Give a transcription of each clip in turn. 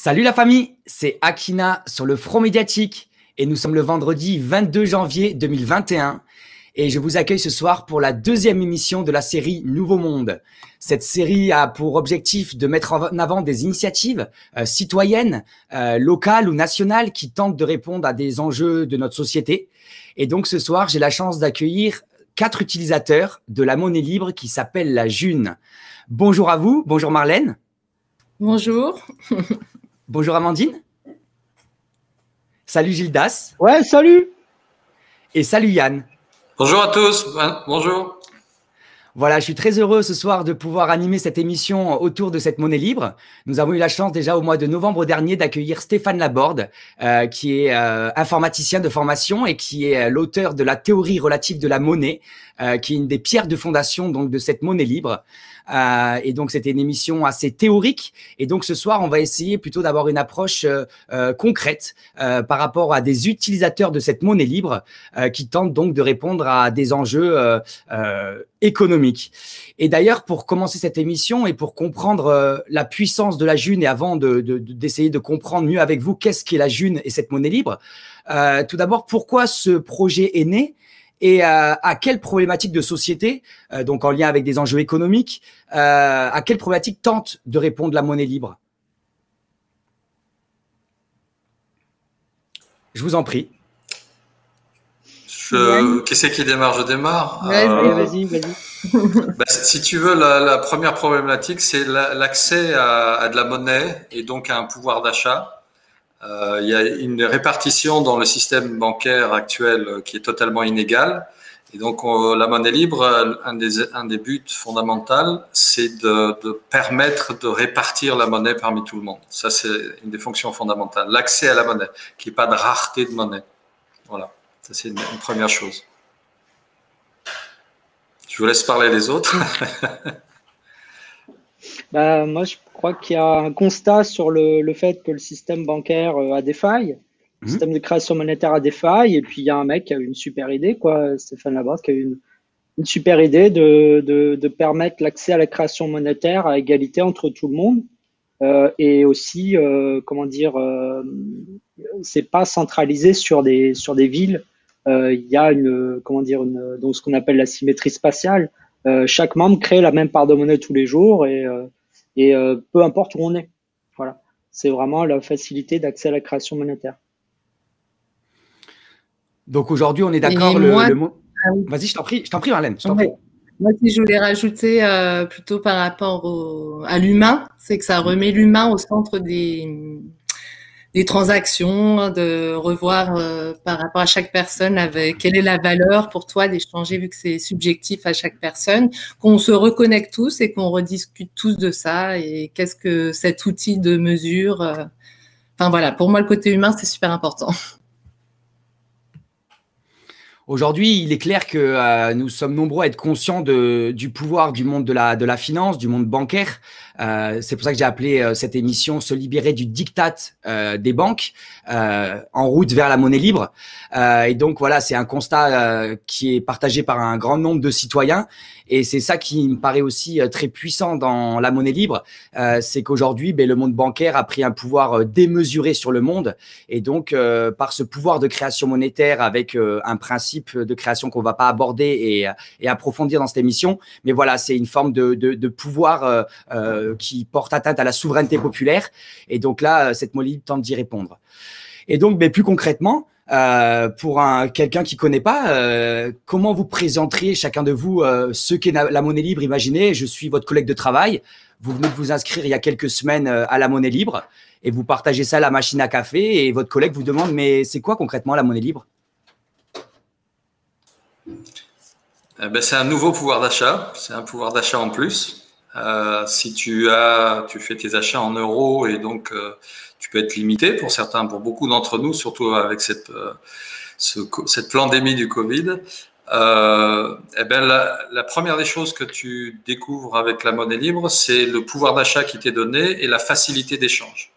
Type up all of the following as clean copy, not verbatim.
Salut la famille, c'est Akina sur le Front Médiatique et nous sommes le vendredi 22 janvier 2021 et je vous accueille ce soir pour la deuxième émission de la série Nouveau Monde. Cette série a pour objectif de mettre en avant des initiatives citoyennes, locales ou nationales qui tentent de répondre à des enjeux de notre société. Et donc ce soir, j'ai la chance d'accueillir 4 utilisateurs de la monnaie libre qui s'appelle la June. Bonjour à vous, bonjour Marlène. Bonjour. Bonjour Amandine. Salut Gildas. Ouais, salut. Et salut Yann. Bonjour à tous. Bonjour. Voilà, je suis très heureux ce soir de pouvoir animer cette émission autour de cette monnaie libre. Nous avons eu la chance déjà au mois de novembre dernier d'accueillir Stéphane Laborde, qui est informaticien de formation et qui est l'auteur de la théorie relative de la monnaie, qui est une des pierres de fondation donc de cette monnaie libre. Et donc c'était une émission assez théorique et donc ce soir on va essayer plutôt d'avoir une approche concrète par rapport à des utilisateurs de cette monnaie libre qui tentent donc de répondre à des enjeux économiques. Et d'ailleurs pour commencer cette émission et pour comprendre la puissance de la June et avant d'essayer de comprendre mieux avec vous qu'est-ce qu'est la June et cette monnaie libre, tout d'abord pourquoi ce projet est né et à quelle problématique de société, donc en lien avec des enjeux économiques, à quelle problématique tente de répondre la monnaie libre? Je vous en prie. Qui c'est qui démarre? Je démarre. Vas-y. Si tu veux, la première problématique, c'est l'accès à de la monnaie et donc à un pouvoir d'achat. Il y a une répartition dans le système bancaire actuel qui est totalement inégale. Et donc, la monnaie libre, un des buts fondamentaux, c'est de permettre de répartir la monnaie parmi tout le monde. Ça, c'est une des fonctions fondamentales. L'accès à la monnaie, qu'il n'y ait pas de rareté de monnaie. Voilà, ça c'est une première chose. Je vous laisse parler les autres. Moi, je crois qu'il y a un constat sur le fait que le système bancaire a des failles, le système de création monétaire a des failles, et puis il y a un mec qui a eu une super idée, Stéphane Laborde, qui a eu une super idée de permettre l'accès à la création monétaire à égalité entre tout le monde, et aussi, c'est pas centralisé sur des villes. Il y a donc ce qu'on appelle la symétrie spatiale. Chaque membre crée la même part de monnaie tous les jours et peu importe où on est. Voilà, c'est vraiment la facilité d'accès à la création monétaire. Donc aujourd'hui, on est d'accord. Vas-y, je t'en prie, Marlène. Je t'en prie. Moi, si je voulais rajouter plutôt par rapport à l'humain, c'est que ça remet l'humain au centre des transactions, de revoir par rapport à chaque personne quelle est la valeur pour toi d'échanger, vu que c'est subjectif à chaque personne, qu'on se reconnecte tous et qu'on rediscute tous de ça et qu'est-ce que cet outil de mesure. Enfin voilà, pour moi le côté humain c'est super important. Aujourd'hui, il est clair que nous sommes nombreux à être conscients du pouvoir du monde de la finance, du monde bancaire. C'est pour ça que j'ai appelé cette émission « Se libérer du diktat des banques en route vers la monnaie libre ». Et donc voilà, c'est un constat qui est partagé par un grand nombre de citoyens. Et c'est ça qui me paraît aussi très puissant dans la monnaie libre, c'est qu'aujourd'hui, le monde bancaire a pris un pouvoir démesuré sur le monde. Et donc, par ce pouvoir de création monétaire avec un principe de création qu'on va pas aborder et approfondir dans cette émission, mais voilà, c'est une forme de pouvoir qui porte atteinte à la souveraineté populaire. Et donc là, cette monnaie libre tente d'y répondre. Et donc, plus concrètement, pour quelqu'un qui connaît pas, comment vous présenteriez chacun de vous ce qu'est la monnaie libre? Imaginez, je suis votre collègue de travail, vous venez de vous inscrire il y a quelques semaines à la monnaie libre et vous partagez ça à la machine à café et votre collègue vous demande mais c'est quoi concrètement la monnaie libre? C'est un nouveau pouvoir d'achat, c'est un pouvoir d'achat en plus. Si tu fais tes achats en euros et donc tu peux être limité pour certains, pour beaucoup d'entre nous, surtout avec cette pandémie du Covid. La première des choses que tu découvres avec la monnaie libre, c'est le pouvoir d'achat qui t'est donné et la facilité d'échange.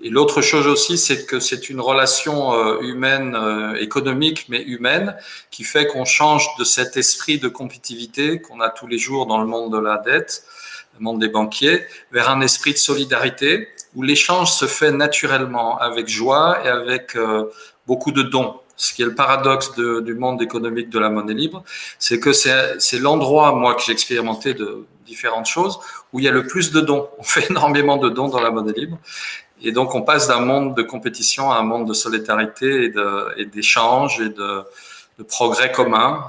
Et l'autre chose aussi, c'est que c'est une relation humaine, économique, mais humaine, qui fait qu'on change de cet esprit de compétitivité qu'on a tous les jours dans le monde de la dette le monde des banquiers, vers un esprit de solidarité où l'échange se fait naturellement, avec joie et avec beaucoup de dons. Ce qui est le paradoxe du monde économique de la monnaie libre, c'est que c'est l'endroit, moi, que j'ai expérimenté de différentes choses, où il y a le plus de dons. On fait énormément de dons dans la monnaie libre. Et donc, on passe d'un monde de compétition à un monde de solidarité et d'échange et de progrès communs.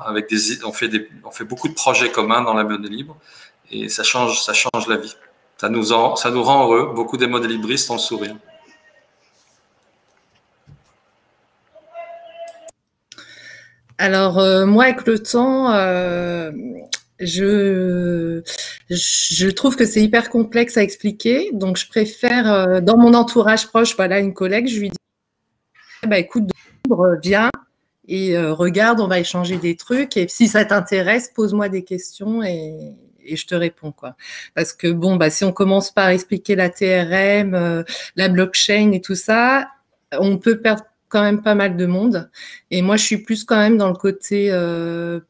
On fait beaucoup de projets communs dans la monnaie libre et ça change la vie. Ça nous rend heureux. Beaucoup des monnaie libristes ont le sourire. Alors, moi, avec le temps, je trouve que c'est hyper complexe à expliquer. Donc, je préfère, dans mon entourage proche, voilà, une collègue, je lui dis, bah, écoute, viens et regarde, on va échanger des trucs. Et si ça t'intéresse, pose-moi des questions et je te réponds, quoi. Parce que bon, bah, si on commence par expliquer la TRM, la blockchain et tout ça, on peut perdre quand même pas mal de monde. Et moi, je suis plus quand même dans le côté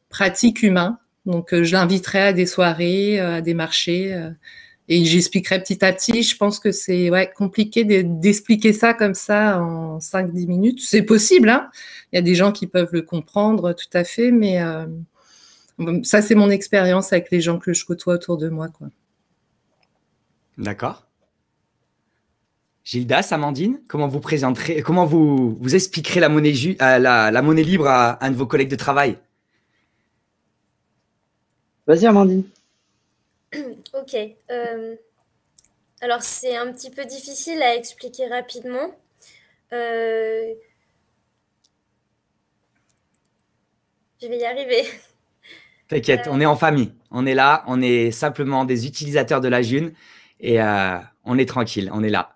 pratique humain. Donc, je l'inviterai à des soirées, à des marchés, et j'expliquerai petit à petit. Je pense que c'est compliqué d'expliquer ça comme ça en 5-10 minutes. C'est possible, hein. Il y a des gens qui peuvent le comprendre tout à fait, mais ça, c'est mon expérience avec les gens que je côtoie autour de moi, quoi. D'accord. Gildas, Amandine, comment vous présenterez, comment vous expliquerez la monnaie libre à un de vos collègues de travail? Vas-y, Amandine. Ok. Alors, c'est un petit peu difficile à expliquer rapidement. Je vais y arriver. T'inquiète, on est en famille. On est là, on est simplement des utilisateurs de la June et on est tranquille, on est là.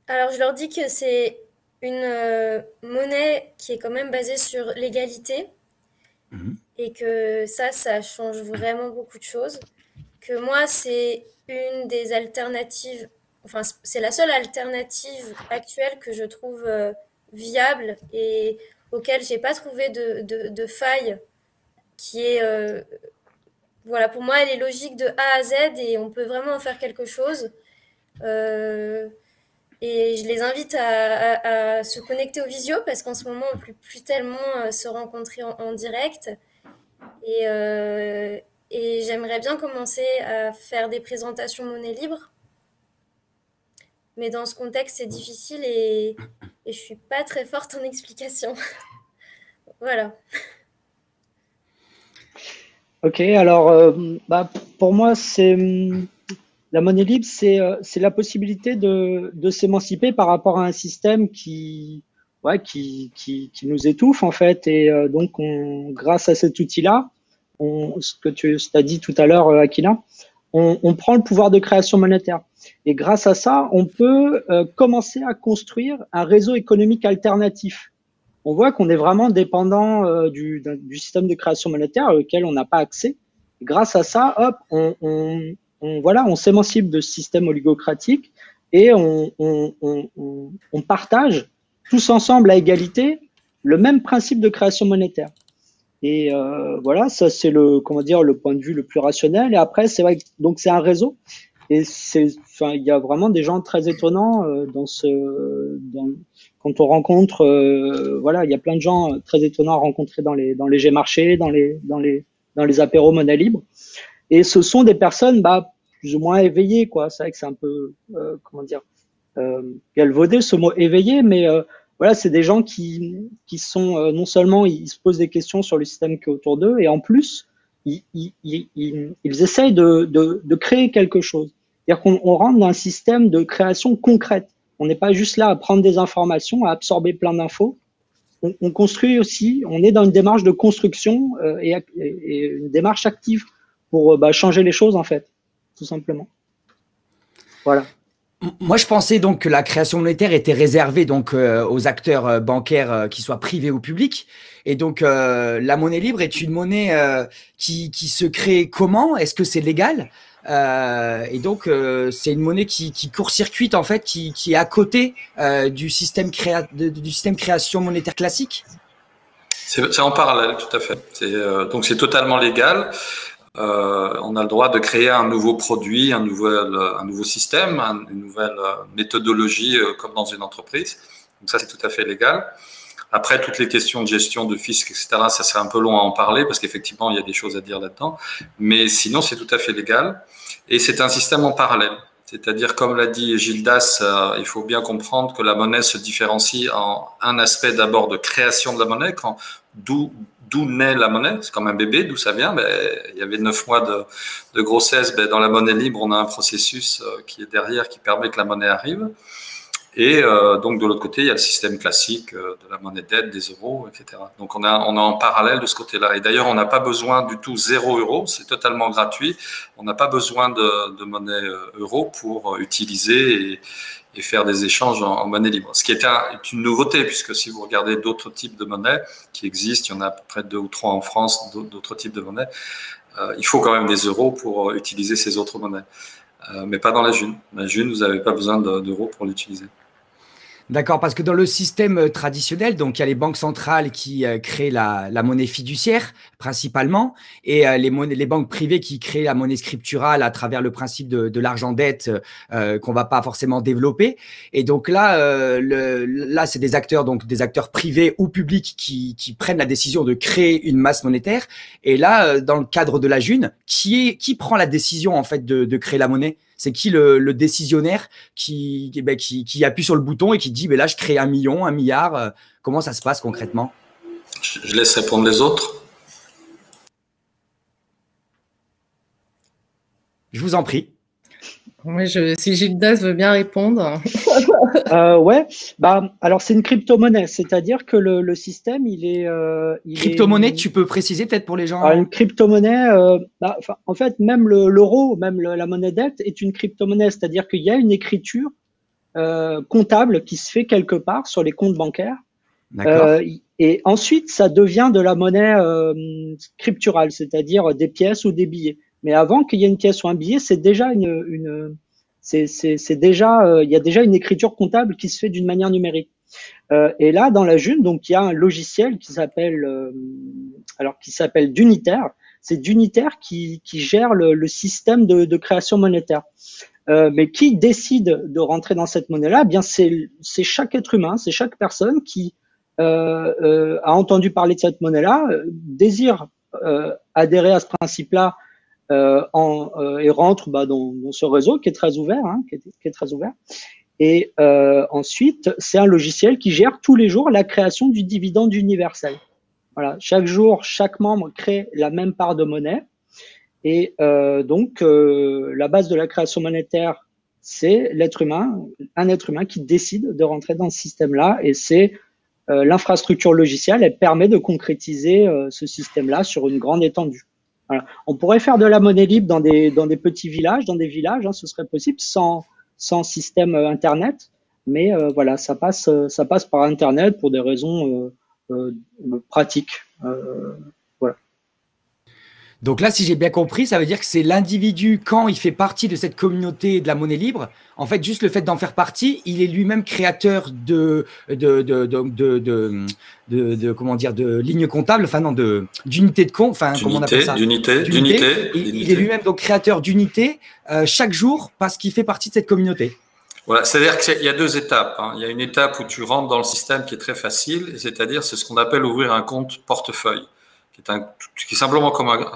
Alors, je leur dis que c'est une monnaie qui est quand même basée sur l'égalité et que ça change vraiment beaucoup de choses. Que moi, c'est une des alternatives, enfin, c'est la seule alternative actuelle que je trouve viable et auquel j'ai pas trouvé de faille qui est, voilà, pour moi, elle est logique de A à Z et on peut vraiment en faire quelque chose. Et je les invite à se connecter au visio parce qu'en ce moment, on ne peut plus tellement se rencontrer en direct. Et j'aimerais bien commencer à faire des présentations monnaie libre. Mais dans ce contexte, c'est difficile et je ne suis pas très forte en explication. Voilà. Ok, alors pour moi, la monnaie libre, c'est la possibilité de s'émanciper par rapport à un système qui nous étouffe en fait. Et donc, grâce à cet outil-là, ce que tu as dit tout à l'heure, Aquila, on prend le pouvoir de création monétaire. Et grâce à ça, on peut commencer à construire un réseau économique alternatif. On voit qu'on est vraiment dépendant du système de création monétaire auquel on n'a pas accès. Et grâce à ça, hop, on s'émancipe de ce système oligocratique et on partage tous ensemble à égalité le même principe de création monétaire. Et voilà, ça c'est le point de vue le plus rationnel. Et après, c'est vrai que donc c'est un réseau. Et il y a vraiment des gens très étonnants quand on rencontre, il y a plein de gens très étonnants à rencontrer dans les G-marchés, dans les apéros monnaie libre. Et ce sont des personnes, plus ou moins éveillées, quoi. C'est vrai que c'est un peu, galvaudé ce mot éveillé, mais voilà, c'est des gens qui sont non seulement ils se posent des questions sur le système qui est autour d'eux, et en plus ils essayent de créer quelque chose. C'est-à-dire qu'on rentre dans un système de création concrète. On n'est pas juste là à prendre des informations, à absorber plein d'infos. On construit aussi, on est dans une démarche de construction et une démarche active pour changer les choses en fait, tout simplement. Voilà. Moi, je pensais donc que la création monétaire était réservée donc aux acteurs bancaires, qu'ils soient privés ou publics. Et donc, la monnaie libre est une monnaie qui se crée comment? Est-ce que c'est légal? Et donc, c'est une monnaie qui court-circuite en fait, qui est à côté du système création monétaire classique. C'est en parallèle, tout à fait. Donc, c'est totalement légal. on a le droit de créer un nouveau produit, un nouveau système, une nouvelle méthodologie comme dans une entreprise. Donc ça, c'est tout à fait légal. Après, toutes les questions de gestion, de fisc, etc., ça serait un peu long à en parler parce qu'effectivement, il y a des choses à dire là-dedans. Mais sinon, c'est tout à fait légal. Et c'est un système en parallèle. C'est-à-dire, comme l'a dit Gildas, il faut bien comprendre que la monnaie se différencie en un aspect d'abord de création de la monnaie, d'où naît la monnaie, c'est comme un bébé, d'où ça vient. Il y avait 9 mois de grossesse. Dans la monnaie libre, on a un processus qui est derrière, qui permet que la monnaie arrive. Et donc, de l'autre côté, il y a le système classique de la monnaie dette, des euros, etc. Donc, on a en parallèle de ce côté-là. Et d'ailleurs, on n'a pas besoin du tout 0 euro, c'est totalement gratuit. On n'a pas besoin de monnaie euro pour utiliser et faire des échanges en monnaie libre. Ce qui est une nouveauté, puisque si vous regardez d'autres types de monnaies qui existent, il y en a à peu près 2 ou 3 en France, d'autres types de monnaies, il faut quand même des euros pour utiliser ces autres monnaies. Mais pas dans la June. La June, vous n'avez pas besoin d'euros pour l'utiliser. D'accord, parce que dans le système traditionnel, donc il y a les banques centrales qui créent la monnaie fiduciaire principalement, et les banques privées qui créent la monnaie scripturale à travers le principe de l'argent dette qu'on va pas forcément développer. Et donc là, là c'est des acteurs privés ou publics qui prennent la décision de créer une masse monétaire. Et là, dans le cadre de la June, qui prend la décision en fait de créer la monnaie? C'est qui le décisionnaire qui appuie sur le bouton et qui dit là, je crée 1 million, 1 milliard. Comment ça se passe concrètement? Je laisse répondre les autres. Je vous en prie. Oui, si Gildas veut bien répondre. Ouais, alors c'est une crypto-monnaie, c'est-à-dire que le système, il est… Crypto-monnaie, tu peux préciser peut-être pour les gens? Une crypto-monnaie, en fait, même l'euro, même la monnaie dette est une crypto-monnaie, c'est-à-dire qu'il y a une écriture comptable qui se fait quelque part sur les comptes bancaires. D'accord. Et ensuite, ça devient de la monnaie scripturale, c'est-à-dire des pièces ou des billets. Mais avant qu'il y ait une pièce ou un billet, c'est déjà il y a déjà une écriture comptable qui se fait d'une manière numérique. Et là, dans la June, donc il y a un logiciel qui s'appelle Dunitaire. C'est Dunitaire qui gère le système de création monétaire. Mais qui décide de rentrer dans cette monnaie-là? Bien, c'est chaque être humain, c'est chaque personne qui a entendu parler de cette monnaie-là, désire adhérer à ce principe-là. Et rentre dans ce réseau qui est très ouvert, qui est très ouvert. Et ensuite, c'est un logiciel qui gère tous les jours la création du dividende universel. Voilà, chaque jour, chaque membre crée la même part de monnaie. Et donc, la base de la création monétaire, c'est l'être humain, un être humain qui décide de rentrer dans ce système-là. Et c'est l'infrastructure logicielle, elle permet de concrétiser ce système-là sur une grande étendue. Voilà. On pourrait faire de la monnaie libre dans des petits villages, ce serait possible sans système Internet, mais voilà, ça passe par Internet pour des raisons pratiques. Voilà. Donc là, si j'ai bien compris, ça veut dire que c'est l'individu, quand il fait partie de cette communauté de la monnaie libre, en fait, juste le fait d'en faire partie, il est lui-même créateur de lignes comptables, d'unités de compte, comment on appelle ça? D'unité. Il est lui-même donc créateur d'unités chaque jour parce qu'il fait partie de cette communauté. Voilà, c'est-à-dire qu'il y a 2 étapes. Il y a une étape où tu rentres dans le système qui est très facile, c'est-à-dire c'est ce qu'on appelle ouvrir un compte portefeuille, qui est simplement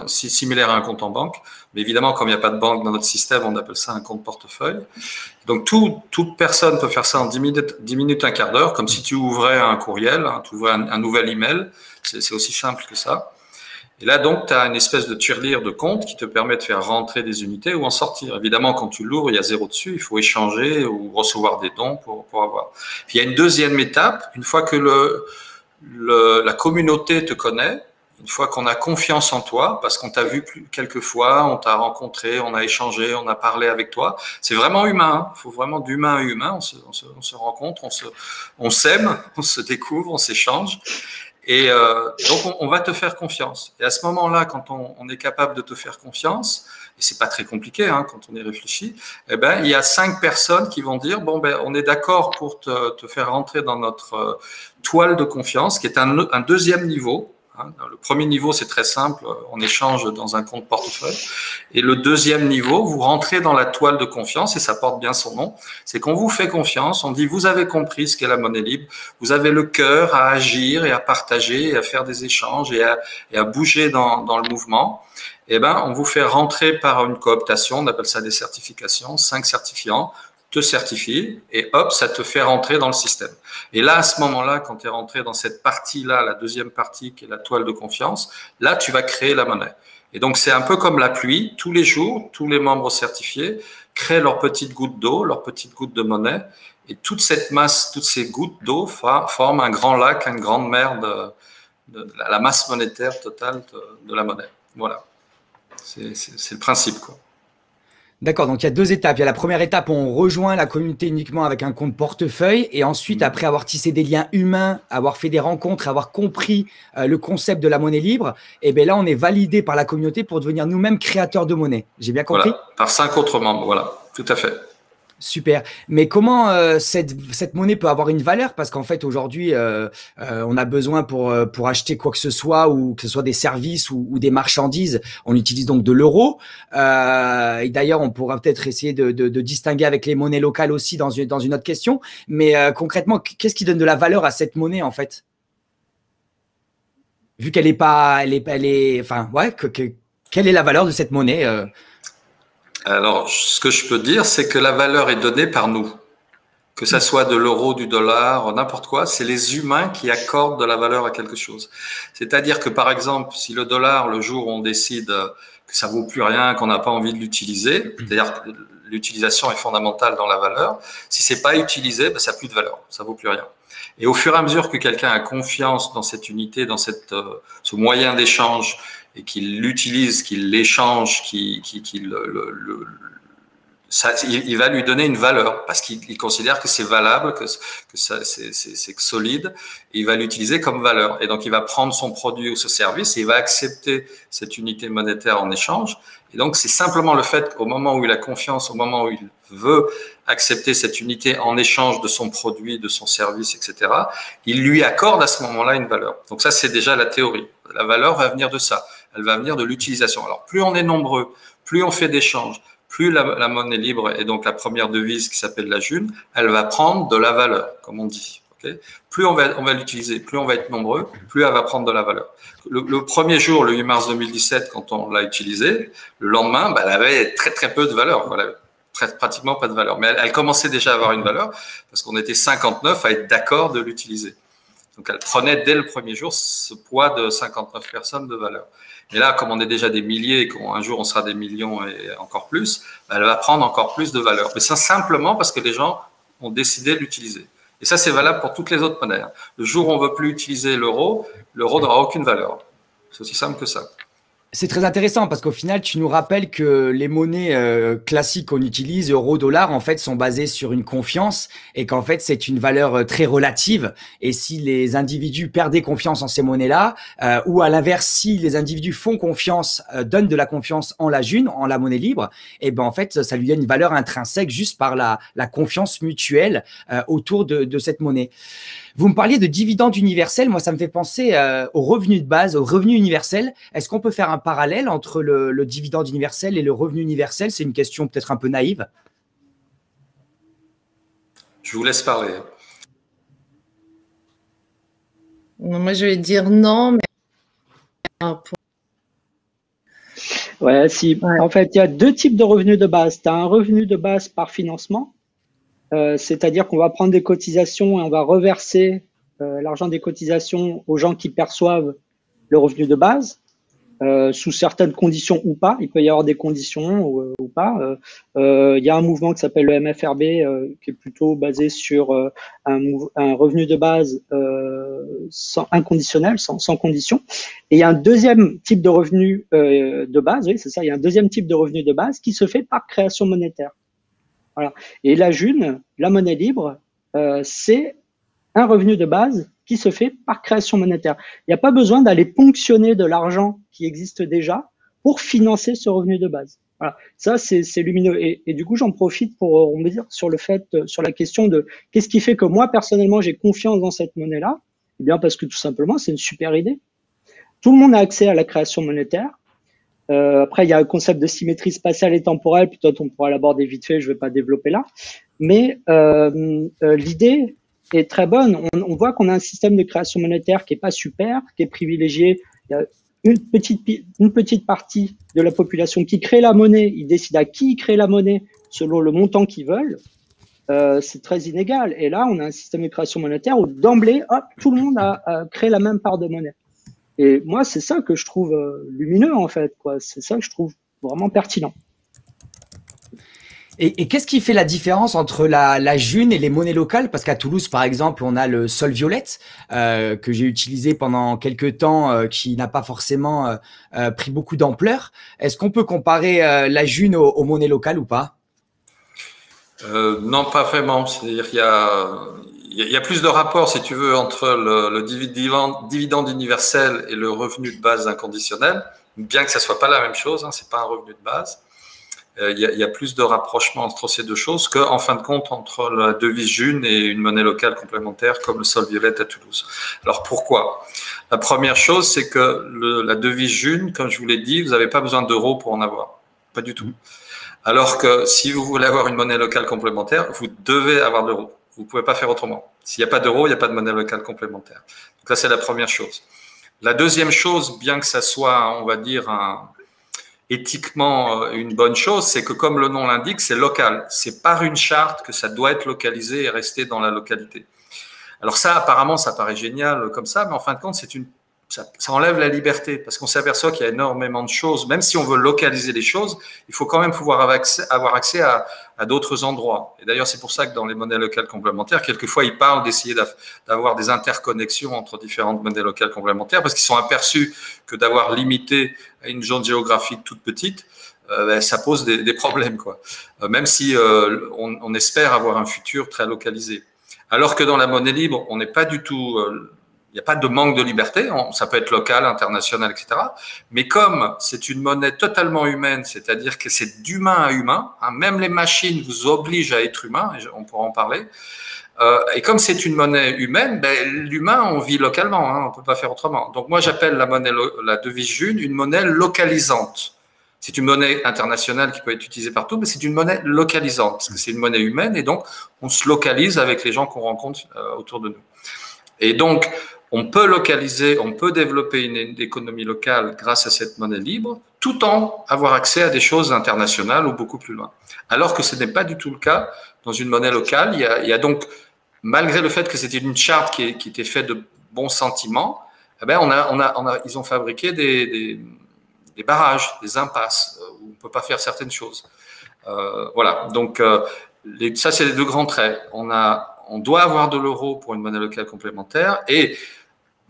similaire à un compte en banque. Mais évidemment, comme il n'y a pas de banque dans notre système, on appelle ça un compte portefeuille. Donc, toute personne peut faire ça en 10 minutes, un quart d'heure, comme si tu ouvrais un courriel, tu ouvrais un nouvel email. C'est aussi simple que ça. Et là, donc, tu as une espèce de tirelire de compte qui te permet de faire rentrer des unités ou en sortir. Évidemment, quand tu l'ouvres, il y a 0 dessus, il faut échanger ou recevoir des dons pour avoir. Puis, il y a une deuxième étape, une fois que la communauté te connaît, une fois qu'on a confiance en toi, parce qu'on t'a vu quelques fois, on t'a rencontré, on a échangé, on a parlé avec toi. C'est vraiment humain. Il faut vraiment d'humain à humain. On se rencontre, on s'aime, on se découvre, on s'échange. Et donc, on va te faire confiance. Et à ce moment-là, quand on est capable de te faire confiance, et c'est pas très compliqué quand on y réfléchit, il y a 5 personnes qui vont dire on est d'accord pour te faire rentrer dans notre toile de confiance, qui est un deuxième niveau. Hein. Le premier niveau, c'est très simple, on échange dans un compte portefeuille. Et le deuxième niveau, vous rentrez dans la toile de confiance, et ça porte bien son nom, c'est qu'on vous fait confiance, on dit vous avez compris ce qu'est la monnaie libre, vous avez le cœur à agir et à partager, et à faire des échanges et à bouger dans le mouvement. Eh ben, on vous fait rentrer par une cooptation, on appelle ça des certifications, 5 certifiants, te certifie et hop, ça te fait rentrer dans le système. Et là, à ce moment-là, quand tu es rentré dans cette partie-là, la deuxième partie qui est la toile de confiance, là, tu vas créer la monnaie. Et donc, c'est un peu comme la pluie. Tous les jours, tous les membres certifiés créent leurs petites gouttes d'eau, leurs petites gouttes de monnaie. Et toute cette masse, toutes ces gouttes d'eau forment un grand lac, une grande mer de la masse monétaire totale de la monnaie. Voilà. C'est le principe, quoi. D'accord, donc il y a 2 étapes. Il y a la première étape où on rejoint la communauté uniquement avec un compte portefeuille et ensuite, après avoir tissé des liens humains, avoir fait des rencontres, avoir compris le concept de la monnaie libre, et bien là, on est validé par la communauté pour devenir nous-mêmes créateurs de monnaie. J'ai bien compris? Voilà, par 5 autres membres, voilà, tout à fait. Super. Mais comment cette monnaie peut avoir une valeur? Parce qu'en fait, aujourd'hui, on a besoin pour acheter quoi que ce soit, ou que ce soit des services ou des marchandises, on utilise donc de l'euro. Et d'ailleurs, on pourra peut-être essayer de distinguer avec les monnaies locales aussi dans une autre question. Mais concrètement, qu'est-ce qui donne de la valeur à cette monnaie, en fait? Vu qu'elle est pas, enfin, ouais, quelle est la valeur de cette monnaie? Alors, ce que je peux dire, c'est que la valeur est donnée par nous. Que ça soit de l'euro, du dollar, n'importe quoi, c'est les humains qui accordent de la valeur à quelque chose. C'est-à-dire que, par exemple, si le dollar, le jour où on décide que ça vaut plus rien, qu'on n'a pas envie de l'utiliser, c'est-à-dire que l'utilisation est fondamentale dans la valeur, si c'est pas utilisé, ben, ça n'a plus de valeur, ça vaut plus rien. Et au fur et à mesure que quelqu'un a confiance dans cette unité, dans ce moyen d'échange, et qu'il l'utilise, qu'il l'échange, il va lui donner une valeur parce qu'il considère que c'est valable, que c'est solide, et il va l'utiliser comme valeur. Et donc, il va prendre son produit ou ce service et il va accepter cette unité monétaire en échange. Et donc, c'est simplement le fait qu'au moment où il a confiance, au moment où il veut accepter cette unité en échange de son produit, de son service, etc., il lui accorde à ce moment-là une valeur. Donc ça, c'est déjà la théorie. La valeur va venir de ça. Elle va venir de l'utilisation. Alors, plus on est nombreux, plus on fait d'échanges, plus la monnaie libre, et donc la première devise qui s'appelle la June, elle va prendre de la valeur, comme on dit. Okay, plus on va l'utiliser, plus on va être nombreux, plus elle va prendre de la valeur. Le premier jour, le 8 mars 2017, quand on l'a utilisée, le lendemain, bah, elle avait très très peu de valeur. Voilà, pratiquement pas de valeur. Mais elle commençait déjà à avoir une valeur parce qu'on était 59 à être d'accord de l'utiliser. Donc, elle prenait dès le premier jour ce poids de 59 personnes de valeur. Et là, comme on est déjà des milliers et qu'un jour on sera des millions et encore plus, elle va prendre encore plus de valeur. Mais ça simplement parce que les gens ont décidé de l'utiliser. Et ça, c'est valable pour toutes les autres monnaies. Le jour où on ne veut plus utiliser l'euro n'aura aucune valeur. C'est aussi simple que ça. C'est très intéressant parce qu'au final, tu nous rappelles que les monnaies classiques qu'on utilise, euro, dollar, en fait, sont basées sur une confiance et qu'en fait, c'est une valeur très relative. Et si les individus perdaient confiance en ces monnaies-là, ou à l'inverse, si les individus font confiance, donnent de la confiance en la June, en la monnaie libre, et ben en fait, ça lui donne une valeur intrinsèque juste par la confiance mutuelle autour de cette monnaie. Vous me parliez de dividendes universels. Moi, ça me fait penser au revenu de base, au revenu universel. Est-ce qu'on peut faire un parallèle entre le dividende universel et le revenu universel? C'est une question peut-être un peu naïve. Je vous laisse parler. Moi, je vais dire non, mais ouais, si. Ouais. En fait, il y a 2 types de revenus de base. Tu as un revenu de base par financement. C'est-à-dire qu'on va prendre des cotisations et on va reverser l'argent des cotisations aux gens qui perçoivent le revenu de base, sous certaines conditions ou pas. Il peut y avoir des conditions ou pas. Il y a un mouvement qui s'appelle le MFRB qui est plutôt basé sur un revenu de base inconditionnel, sans condition. Et il y a un deuxième type de revenu de base, oui, c'est ça, il y a un deuxième type de revenu de base qui se fait par création monétaire. Voilà. Et la June, la monnaie libre, c'est un revenu de base qui se fait par création monétaire. Il n'y a pas besoin d'aller ponctionner de l'argent qui existe déjà pour financer ce revenu de base. Voilà. Ça, c'est lumineux. Et du coup, j'en profite pour, on va dire, sur la question de qu'est-ce qui fait que moi, personnellement, j'ai confiance dans cette monnaie-là? Eh bien, parce que tout simplement, c'est une super idée. tout le monde a accès à la création monétaire. Après, il y a un concept de symétrie spatiale et temporelle, peut-être on pourra l'aborder vite fait, je ne vais pas développer là. Mais l'idée est très bonne. On voit qu'on a un système de création monétaire qui n'est pas super, qui est privilégié. Il y a une petite partie de la population qui crée la monnaie. Ils décident à qui créer la monnaie selon le montant qu'ils veulent. C'est très inégal. Et là, on a un système de création monétaire où d'emblée, hop, tout le monde a créé la même part de monnaie. Et moi, c'est ça que je trouve lumineux, en fait, quoi. C'est ça que je trouve vraiment pertinent. Et qu'est-ce qui fait la différence entre la June et les monnaies locales? Parce qu'à Toulouse, par exemple, on a le sol violette que j'ai utilisé pendant quelques temps, qui n'a pas forcément pris beaucoup d'ampleur. Est-ce qu'on peut comparer la June aux monnaies locales ou pas? Non, pas vraiment. C'est-à-dire qu'il y a plus de rapport, si tu veux, entre le dividende universel et le revenu de base inconditionnel, bien que ça soit pas la même chose, hein, c'est pas un revenu de base. Il y a plus de rapprochement entre ces deux choses qu'en fin de compte entre la devise June et une monnaie locale complémentaire comme le sol violette à Toulouse. Alors pourquoi? La première chose, c'est que la devise June, comme je vous l'ai dit, vous n'avez pas besoin d'euros pour en avoir. Pas du tout. Alors que si vous voulez avoir une monnaie locale complémentaire, vous devez avoir de l'euro. Vous ne pouvez pas faire autrement. S'il n'y a pas d'euros, il n'y a pas de monnaie locale complémentaire. Donc ça, c'est la première chose. La deuxième chose, bien que ça soit, on va dire, éthiquement une bonne chose, c'est que comme le nom l'indique, c'est local. C'est par une charte que ça doit être localisé et rester dans la localité. Alors ça, apparemment, ça paraît génial comme ça, mais en fin de compte, ça enlève la liberté parce qu'on s'aperçoit qu'il y a énormément de choses. Même si on veut localiser les choses, il faut quand même pouvoir avoir accès à d'autres endroits. Et d'ailleurs, c'est pour ça que dans les monnaies locales complémentaires, quelquefois, ils parlent d'essayer d'avoir des interconnexions entre différentes monnaies locales complémentaires parce qu'ils sont aperçus que d'avoir limité à une zone géographique toute petite, ça pose des problèmes, quoi. Même si on espère avoir un futur très localisé. Alors que dans la monnaie libre, on n'est pas du tout... il n'y a pas de manque de liberté, ça peut être local, international, etc. Mais comme c'est une monnaie totalement humaine, c'est-à-dire que c'est d'humain à humain, hein, même les machines vous obligent à être humain, et on pourra en parler. Et comme c'est une monnaie humaine, l'humain, on vit localement, hein, on ne peut pas faire autrement. Donc moi, j'appelle la devise June une monnaie localisante. C'est une monnaie internationale qui peut être utilisée partout, mais c'est une monnaie localisante, parce que c'est une monnaie humaine, et donc on se localise avec les gens qu'on rencontre autour de nous. Et donc, on peut localiser, on peut développer une économie locale grâce à cette monnaie libre, tout en avoir accès à des choses internationales ou beaucoup plus loin. Alors que ce n'est pas du tout le cas dans une monnaie locale. Il y a donc, malgré le fait que c'était une charte qui était faite de bons sentiments, eh ben ils ont fabriqué des barrages, des impasses où on ne peut pas faire certaines choses. Voilà, donc ça c'est les deux grands traits. On doit avoir de l'euro pour une monnaie locale complémentaire et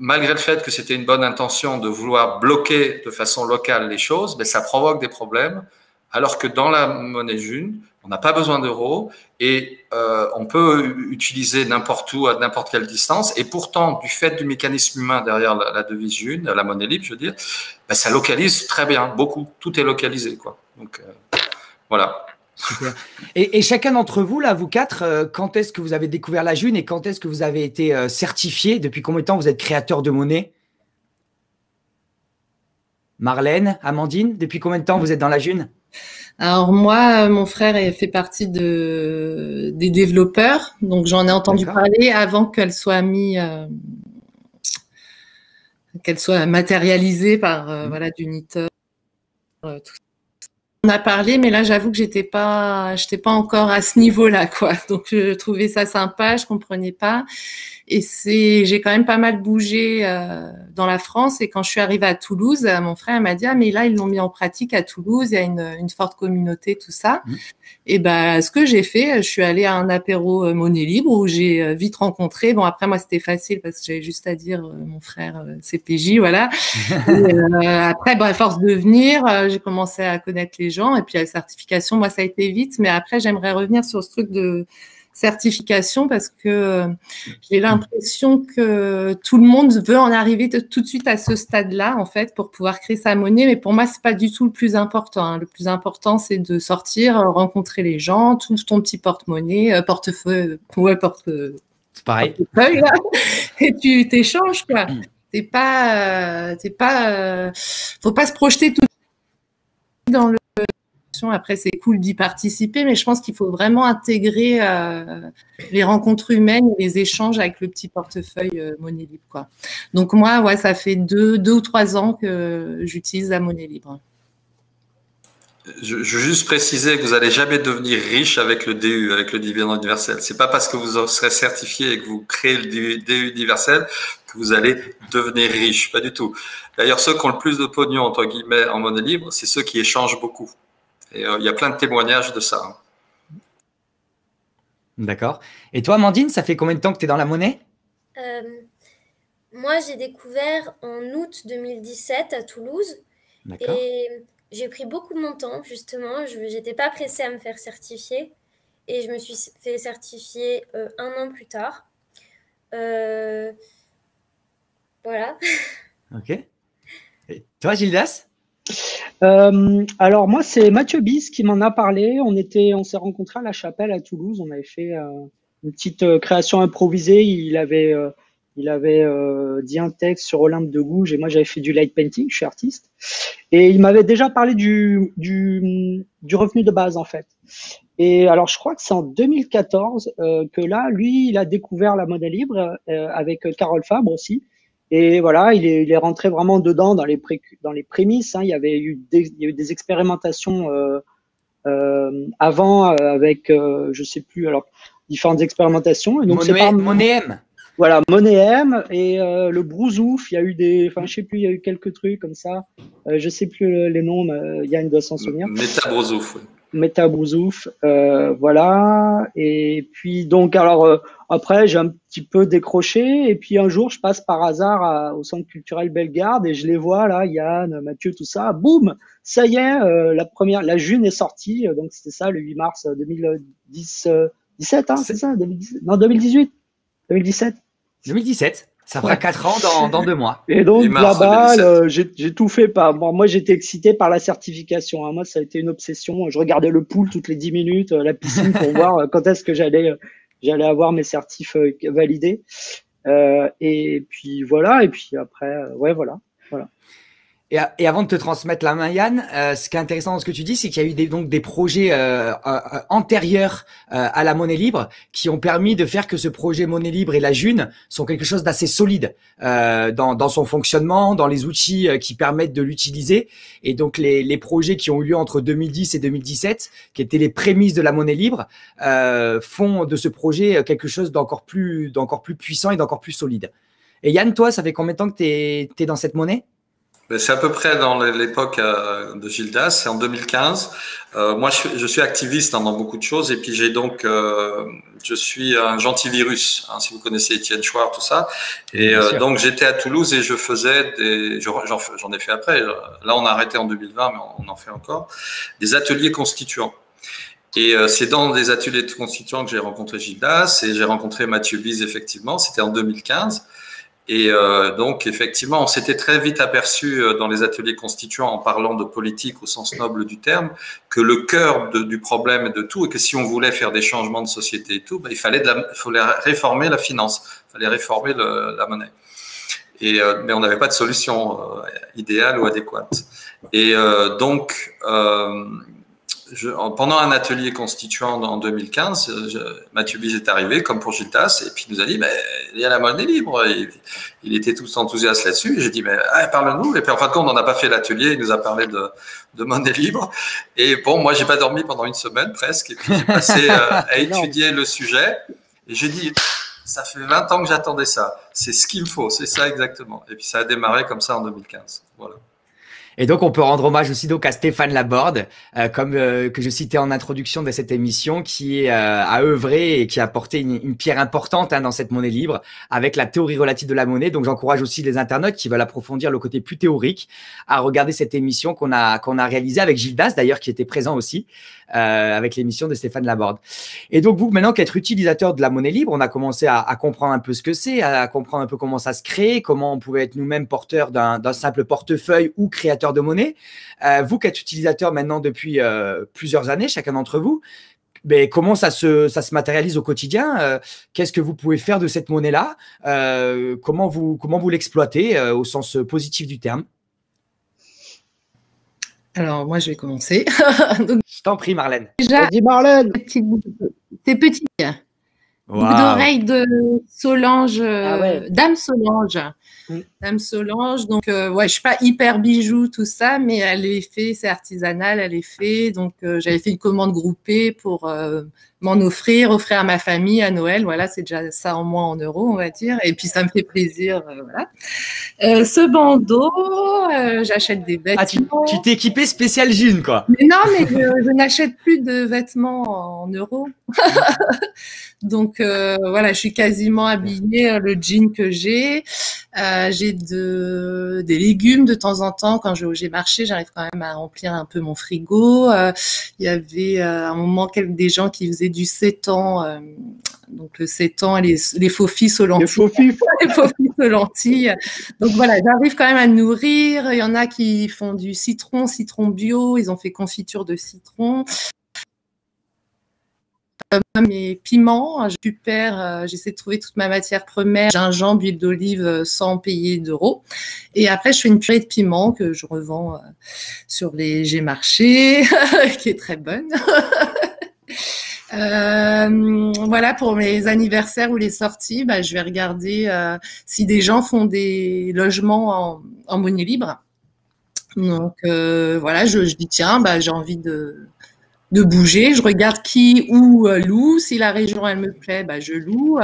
malgré le fait que c'était une bonne intention de vouloir bloquer de façon locale les choses, ça provoque des problèmes, alors que dans la monnaie June, on n'a pas besoin d'euros et on peut utiliser n'importe où, à n'importe quelle distance. Et pourtant, du fait du mécanisme humain derrière la devise June, la monnaie libre, je veux dire, ça localise très bien, beaucoup. Tout est localisé, quoi. Donc, voilà. Super. Et chacun d'entre vous, là, vous quatre, quand est-ce que vous avez découvert la June et quand est-ce que vous avez été certifié? Depuis combien de temps vous êtes créateur de monnaie? Marlène, Amandine, depuis combien de temps vous êtes dans la June? Alors moi, mon frère fait partie des développeurs, donc j'en ai entendu parler avant qu'elle soit qu'elle soit matérialisée par voilà, d'Unitor, tout ça. On a parlé, mais là, j'avoue que j'étais pas encore à ce niveau-là, quoi. Donc, je trouvais ça sympa, je comprenais pas. Et j'ai quand même pas mal bougé dans la France. Et quand je suis arrivée à Toulouse, mon frère m'a dit, ah, mais là, ils l'ont mis en pratique à Toulouse. Il y a une forte communauté, tout ça. Et ce que j'ai fait, je suis allée à un apéro monnaie libre où j'ai vite rencontré. Bon, après, moi, c'était facile parce que j'avais juste à dire mon frère CPJ, voilà. Et, après, à force de venir, j'ai commencé à connaître les gens. Et puis, la certification, moi, ça a été vite. Mais après, j'aimerais revenir sur ce truc de certification parce que j'ai l'impression que tout le monde veut en arriver tout de suite à ce stade-là, en fait, pour pouvoir créer sa monnaie. Mais pour moi, c'est pas du tout le plus important, hein. Le plus important, c'est de sortir, rencontrer les gens, tout ton petit porte-monnaie, portefeuille, ouais, c'est pareil. Portefeuille, là, et tu t'échanges, quoi. faut pas se projeter tout dans le. Après, c'est cool d'y participer, mais je pense qu'il faut vraiment intégrer les rencontres humaines et les échanges avec le petit portefeuille Monnaie Libre, quoi. Donc moi, ouais, ça fait 2 ou 3 ans que j'utilise la Monnaie Libre. Je veux juste préciser que vous n'allez jamais devenir riche avec le DU, avec le dividende universel. C'est pas parce que vous serez certifié et que vous créez le DU universel que vous allez devenir riche. Pas du tout. D'ailleurs, ceux qui ont le plus de pognon, entre guillemets, en monnaie libre, c'est ceux qui échangent beaucoup. Et il y a plein de témoignages de ça. D'accord. Et toi, Amandine, ça fait combien de temps que tu es dans la monnaie? Moi, j'ai découvert en août 2017 à Toulouse. Et j'ai pris beaucoup de mon temps, justement. Je n'étais pas pressée à me faire certifier. Et je me suis fait certifier 1 an plus tard. Voilà. Ok. Et toi, Gildas? Alors moi, c'est Mathieu Bis qui m'en a parlé. On s'est rencontrés à la Chapelle à Toulouse. On avait fait une petite création improvisée. Il avait dit un texte sur Olympe de Gouges et moi j'avais fait du light painting. Je suis artiste et il m'avait déjà parlé du revenu de base en fait. Et alors je crois que c'est en 2014 que là, lui, il a découvert la monnaie libre avec Carole Fabre aussi. Et voilà, il est rentré vraiment dedans dans les prémices. Hein. Il y a eu des expérimentations avant avec je sais plus alors différentes expérimentations. Et donc Monnaie-M. Voilà, Monnaie-M et le Brousouf. Il y a eu je sais plus, il y a eu quelques trucs comme ça. Je sais plus les noms, mais Yann doit s'en souvenir. Méta-Brousouf. Méta-Brousouf, voilà. Et puis donc alors après j'ai un petit peu décroché et puis un jour je passe par hasard au Centre culturel Bellegarde et je les vois là, Yann, Mathieu, tout ça. Boum, ça y est, la June est sortie. Donc c'était ça le 8 mars 2017, hein, c'est ça, 2017, non 2018, 2017. 2017. Ça fera 4 ans dans 2 mois. Et donc là-bas, j'ai tout fait moi j'étais excité par la certification. Hein. Moi, ça a été une obsession. Je regardais le pool toutes les 10 minutes, la piscine pour voir quand est-ce que j'allais avoir mes certifs validés. Et puis voilà. Et puis après, ouais, voilà. Et avant de te transmettre la main, Yann, ce qui est intéressant dans ce que tu dis, c'est qu'il y a eu donc des projets antérieurs à la monnaie libre qui ont permis de faire que ce projet monnaie libre et la June sont quelque chose d'assez solide dans son fonctionnement, dans les outils qui permettent de l'utiliser. Et donc les projets qui ont eu lieu entre 2010 et 2017, qui étaient les prémices de la monnaie libre, font de ce projet quelque chose d'encore plus puissant et d'encore plus solide. Et Yann, toi, ça fait combien de temps que t'es dans cette monnaie? C'est à peu près dans l'époque de Gildas, c'est en 2015. Moi, je suis activiste dans beaucoup de choses et puis je suis un gentil virus, hein, si vous connaissez Étienne Chouard, tout ça. Et donc, j'étais à Toulouse et je faisais j'en ai fait après. Là, on a arrêté en 2020, mais on en fait encore, des ateliers constituants. Et c'est dans des ateliers de constituants que j'ai rencontré Gildas et j'ai rencontré Mathieu Bise, effectivement. C'était en 2015. Et donc, effectivement, on s'était très vite aperçu dans les ateliers constituants, en parlant de politique au sens noble du terme, que le cœur du problème et de tout, et que si on voulait faire des changements de société et tout, il fallait réformer la finance, il fallait réformer la monnaie. Mais on n'avait pas de solution idéale ou adéquate. Et donc, pendant un atelier constituant en 2015, Mathieu Bise est arrivé, comme pour Gildas, et puis il nous a dit, il y a la monnaie libre. Il était tout enthousiaste là-dessus. J'ai dit, parle-nous. Et puis en fin de compte, on n'a pas fait l'atelier. Il nous a parlé de monnaie libre. Et bon, moi, j'ai pas dormi pendant une semaine presque. Et puis j'ai passé à étudier le sujet. Et j'ai dit, ça fait 20 ans que j'attendais ça. C'est ce qu'il me faut. C'est ça exactement. Et puis ça a démarré comme ça en 2015. Voilà. Et donc, on peut rendre hommage aussi donc à Stéphane Laborde, que je citais en introduction de cette émission, qui a œuvré et qui a apporté une pierre importante dans cette monnaie libre avec la théorie relative de la monnaie. Donc, j'encourage aussi les internautes qui veulent approfondir le côté plus théorique à regarder cette émission qu'on a réalisée avec Gildas, d'ailleurs, qui était présent aussi, avec l'émission de Stéphane Laborde. Et donc, vous, maintenant qu'être utilisateur de la monnaie libre, on a commencé à comprendre un peu ce que c'est, à comprendre un peu comment ça se crée, comment on pouvait être nous-mêmes porteurs d'un simple portefeuille ou créateur de monnaie. Vous qui êtes utilisateur maintenant depuis plusieurs années, chacun d'entre vous, comment ça se matérialise au quotidien? Qu'est-ce que vous pouvez faire de cette monnaie-là? Comment vous l'exploitez au sens positif du terme? Alors, moi, je vais commencer. Donc, je t'en prie, Marlène. Déjà, vas-y, Marlène. C'est petit. Boucle d'oreille de Solange, Dame Solange. Dame Solange, donc je suis pas hyper bijou tout ça, mais elle est fait, c'est artisanal, elle est fait, donc j'avais fait une commande groupée pour m'en offrir à ma famille à Noël, voilà, c'est déjà ça en moins en euros, on va dire, et puis ça me fait plaisir, voilà. Ce bandeau, j'achète des vêtements. Tu t'es équipé spécial jean, quoi. Mais non, mais je n'achète plus de vêtements en euros. Donc voilà, je suis quasiment habillée, le jean que j'ai. J'ai des légumes de temps en temps. Quand je vais au G-Marché, j'arrive quand même à remplir un peu mon frigo. Il y avait à un moment des gens qui faisaient du sétan. Donc le sétan, les faux fils aux lentilles. Les faux fils aux lentilles. Donc voilà, j'arrive quand même à nourrir. Il y en a qui font du citron bio. Ils ont fait confiture de citron. Mes piments, j'essaie de trouver toute ma matière première, gingembre, huile d'olive sans payer d'euros. Et après, je fais une purée de piments que je revends sur les G-Marché, qui est très bonne. Voilà, pour mes anniversaires ou les sorties, je vais regarder si des gens font des logements en monnaie libre. Donc voilà, je dis tiens, j'ai envie de bouger, je regarde où loue, si la région elle me plaît, je loue.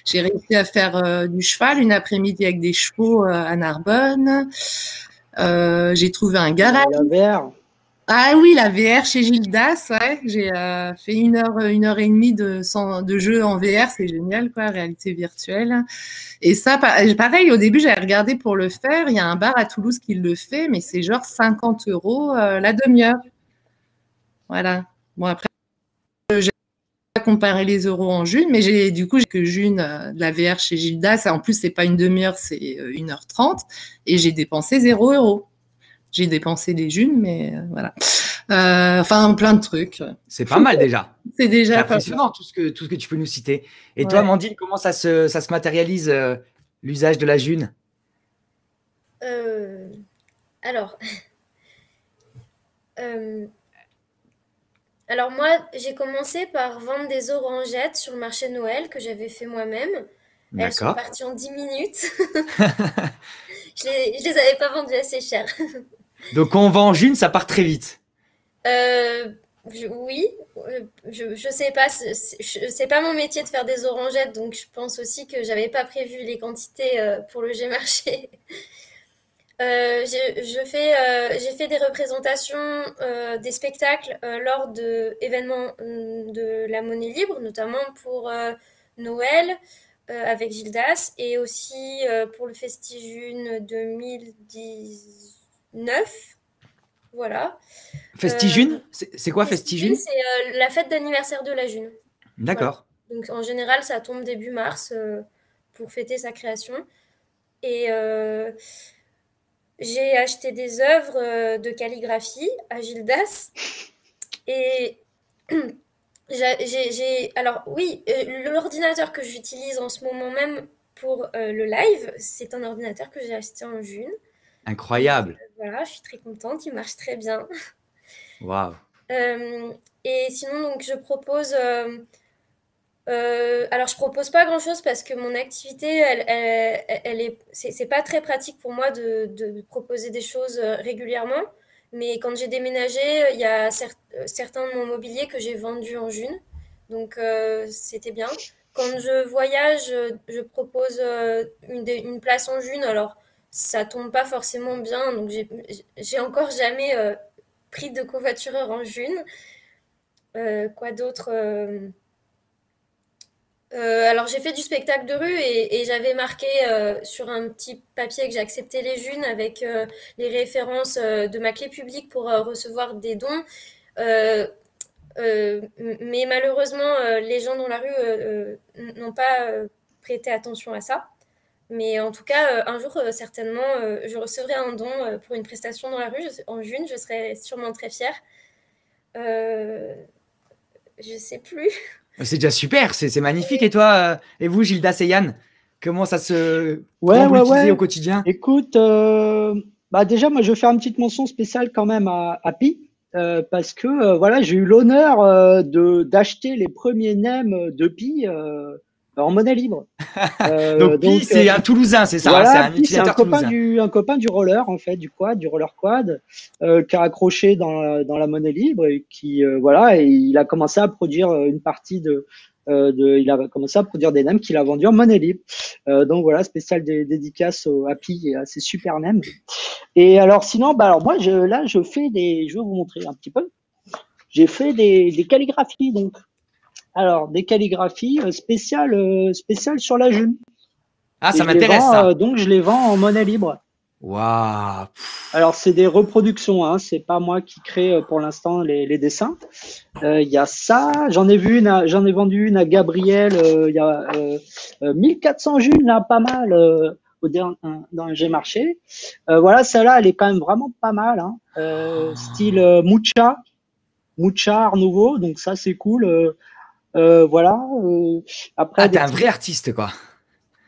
J'ai réussi à faire du cheval une après-midi avec des chevaux à Narbonne. J'ai trouvé un garage. La VR. Ah oui, la VR chez Gildas, ouais. J'ai fait une heure et demie de jeu en VR, c'est génial, quoi, réalité virtuelle. Et ça, pareil, au début, j'avais regardé pour le faire. Il y a un bar à Toulouse qui le fait, mais c'est genre 50 € la demi-heure. Voilà. Bon, après, j'ai pas comparé les euros en June, mais j'ai que June de la VR chez Gildas. En plus, c'est pas une demi-heure, c'est 1h30. Et j'ai dépensé 0 €. J'ai dépensé des Junes, mais voilà. Enfin, plein de trucs. C'est pas mal déjà. C'est déjà impressionnant tout ce que tu peux nous citer. Et toi, Amandine, comment ça se matérialise l'usage de la June? Alors moi, j'ai commencé par vendre des orangettes sur le marché de Noël que j'avais fait moi-même. Elles sont parties en 10 minutes. Je les avais pas vendues assez cher. Donc quand on vend en June, ça part très vite. Oui, je sais pas, c'est pas mon métier de faire des orangettes, donc je pense aussi que j'avais pas prévu les quantités pour le G-Marché. J'ai fait des représentations, des spectacles lors d'événements de la monnaie libre, notamment pour Noël avec Gildas et aussi pour le Festigune 2019. Voilà. Festigune, c'est quoi Festigune? C'est la fête d'anniversaire de la June. D'accord. Voilà. Donc en général, ça tombe début mars pour fêter sa création. Et j'ai acheté des œuvres de calligraphie à Gildas. Et alors oui, l'ordinateur que j'utilise en ce moment même pour le live, c'est un ordinateur que j'ai acheté en June. Incroyable. Voilà, je suis très contente, il marche très bien. Waouh. Et sinon, donc, je propose... alors, je propose pas grand-chose parce que mon activité, c'est pas très pratique pour moi de proposer des choses régulièrement. Mais quand j'ai déménagé, il y a certains de mon mobilier que j'ai vendu en June. Donc, c'était bien. Quand je voyage, je propose une place en June. Alors, ça tombe pas forcément bien. Donc, j'ai encore jamais pris de covoitureur en June. Quoi d'autre alors j'ai fait du spectacle de rue et j'avais marqué sur un petit papier que j'ai accepté les Junes avec les références de ma clé publique pour recevoir des dons. Mais malheureusement, les gens dans la rue n'ont pas prêté attention à ça. Mais en tout cas, un jour, certainement, je recevrai un don pour une prestation dans la rue en June. Je serai sûrement très fière. je sais plus. C'est déjà super, c'est magnifique. Et toi, et vous, Gildas et Yann, comment Ouais, vous l'utilisez ouais. au quotidien? Écoute, bah déjà, moi, je vais faire une petite mention spéciale quand même à Pi, parce que voilà, j'ai eu l'honneur d'acheter les premiers nems de Pi en monnaie libre. Donc, Pi, Donc c'est un Toulousain, c'est ça, hein, c'est voilà, un Pi, c'est utilisateur toulousain. un copain du roller en fait, du roller quad, qui a accroché dans la monnaie libre et qui voilà, et il a commencé à produire une partie il a commencé à produire des nems qu'il a vendus en monnaie libre. Donc voilà, spécial dédicace à Pi et à ses super nems. Et alors sinon, bah alors moi là je fais je vais vous montrer un petit peu. J'ai fait des calligraphies donc. Alors des calligraphies spéciales sur la June. Ah, Et ça m'intéresse, ça. donc je les vends en monnaie libre. Waouh. Alors c'est des reproductions, hein, c'est pas moi qui crée pour l'instant les dessins. Il y a ça, j'en ai vendu une à Gabriel. Il y a 1400 Junes là, pas mal dans le G-Marché. Voilà, celle-là, elle est quand même vraiment pas mal, hein. Style Mucha Art Nouveau, donc ça c'est cool. Voilà. Après Ah, t'es des un trucs. vrai artiste, quoi.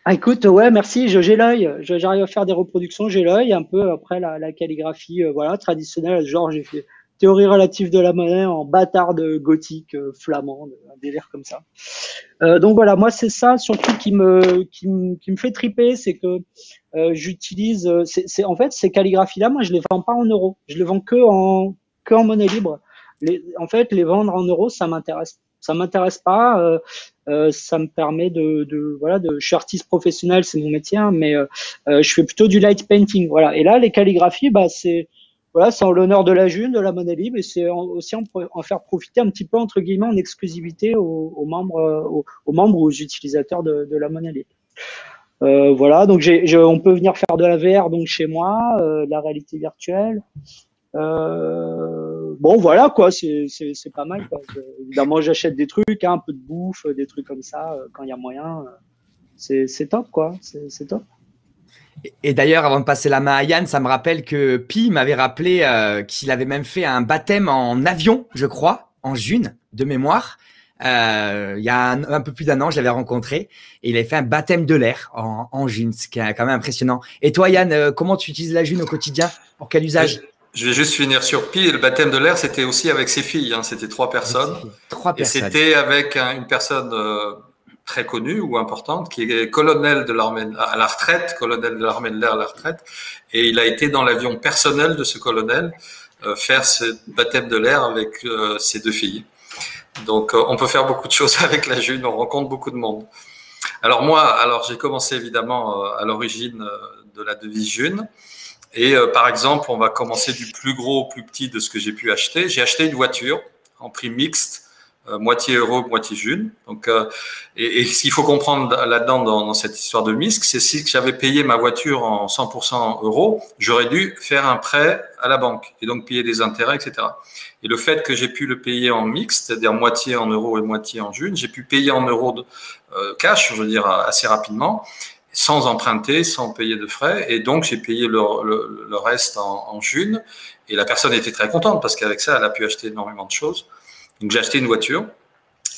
Ah, écoute, ouais, merci, j'ai l'œil. J'arrive à faire des reproductions, j'ai l'œil. Un peu après la calligraphie, voilà, traditionnelle. Genre, j'ai fait théorie relative de la monnaie en bâtard de gothique flamande, un délire comme ça. Donc voilà, moi c'est ça surtout qui me fait triper, c'est que j'utilise, en fait ces calligraphies-là, moi je les vends pas en euros, je les vends que en monnaie libre. En fait, les vendre en euros, ça m'intéresse pas. Ça me permet voilà, je suis artiste professionnel, c'est mon métier, hein, mais je fais plutôt du light painting, voilà. Et là, les calligraphies, bah voilà, c'est en l'honneur de la June, de la monnaie libre, et c'est aussi en faire profiter un petit peu entre guillemets en exclusivité aux membres, aux membres ou aux utilisateurs de la monnaie libre. Voilà, donc on peut venir faire de la VR donc chez moi, de la réalité virtuelle. Bon voilà quoi, c'est pas mal quoi. Évidemment j'achète des trucs, hein, un peu de bouffe, des trucs comme ça quand il y a moyen. C'est top quoi, c'est top. Et d'ailleurs, avant de passer la main à Yann, ça me rappelle que Pi m'avait rappelé qu'il avait même fait un baptême en avion, je crois, en June, de mémoire. Il y a un peu plus d'un an, je l'avais rencontré et il avait fait un baptême de l'air en June, ce qui est quand même impressionnant. Et toi, Yann, comment tu utilises la June au quotidien? Pour quel usage? Je vais juste finir sur Pi. Le baptême de l'air, c'était aussi avec ses filles. Hein. C'était 3 personnes. Trois et personnes. c'était avec une personne très connue ou importante qui est colonel de l'armée à la retraite, colonel de l'armée de l'air à la retraite. Et il a été dans l'avion personnel de ce colonel faire ce baptême de l'air avec ses 2 filles. Donc, on peut faire beaucoup de choses avec la June. On rencontre beaucoup de monde. Alors moi, j'ai commencé évidemment à l'origine de la devise June. Et par exemple, on va commencer du plus gros au plus petit de ce que j'ai pu acheter. J'ai acheté une voiture en prix mixte, moitié euro, moitié June. Donc, et ce qu'il faut comprendre là-dedans dans cette histoire de MISC, c'est si j'avais payé ma voiture en 100% euros, j'aurais dû faire un prêt à la banque et donc payer des intérêts, etc. Et le fait que j'ai pu le payer en mixte, c'est-à-dire moitié en euros et moitié en June, j'ai pu payer en euros cash, je veux dire assez rapidement, sans emprunter, sans payer de frais. Et donc, j'ai payé le reste en June. Et la personne était très contente parce qu'avec ça, elle a pu acheter énormément de choses. Donc, j'ai acheté une voiture,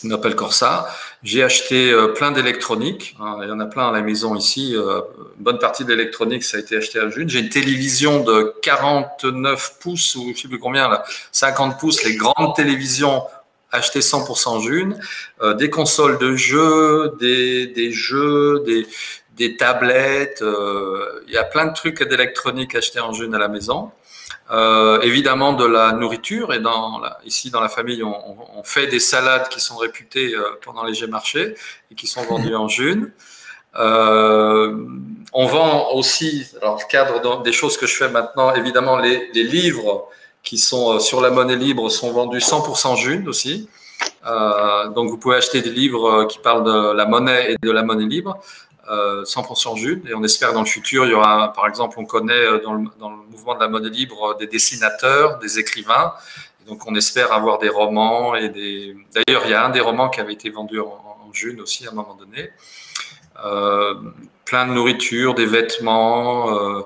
une Opel Corsa. J'ai acheté plein d'électronique. Hein, il y en a plein à la maison ici. Une bonne partie de l'électronique, ça a été acheté à June. J'ai une télévision de 49 pouces ou je ne sais plus combien, là, 50 pouces, les grandes télévisions achetées 100% June. Des consoles de jeux, des jeux, des tablettes, il y a plein de trucs d'électronique achetés en June à la maison. Évidemment de la nourriture et ici dans la famille on fait des salades qui sont réputées pendant les G-marchés et qui sont vendues en June. On vend aussi, alors le cadre des choses que je fais maintenant, évidemment les livres qui sont sur la monnaie libre sont vendus 100% June aussi. Donc vous pouvez acheter des livres qui parlent de la monnaie et de la monnaie libre. 100% June, et on espère dans le futur, il y aura, par exemple, on connaît dans le mouvement de la monnaie libre des dessinateurs, des écrivains, et donc on espère avoir des romans D'ailleurs, il y a un des romans qui avait été vendu en June aussi à un moment donné. Plein de nourriture, des vêtements.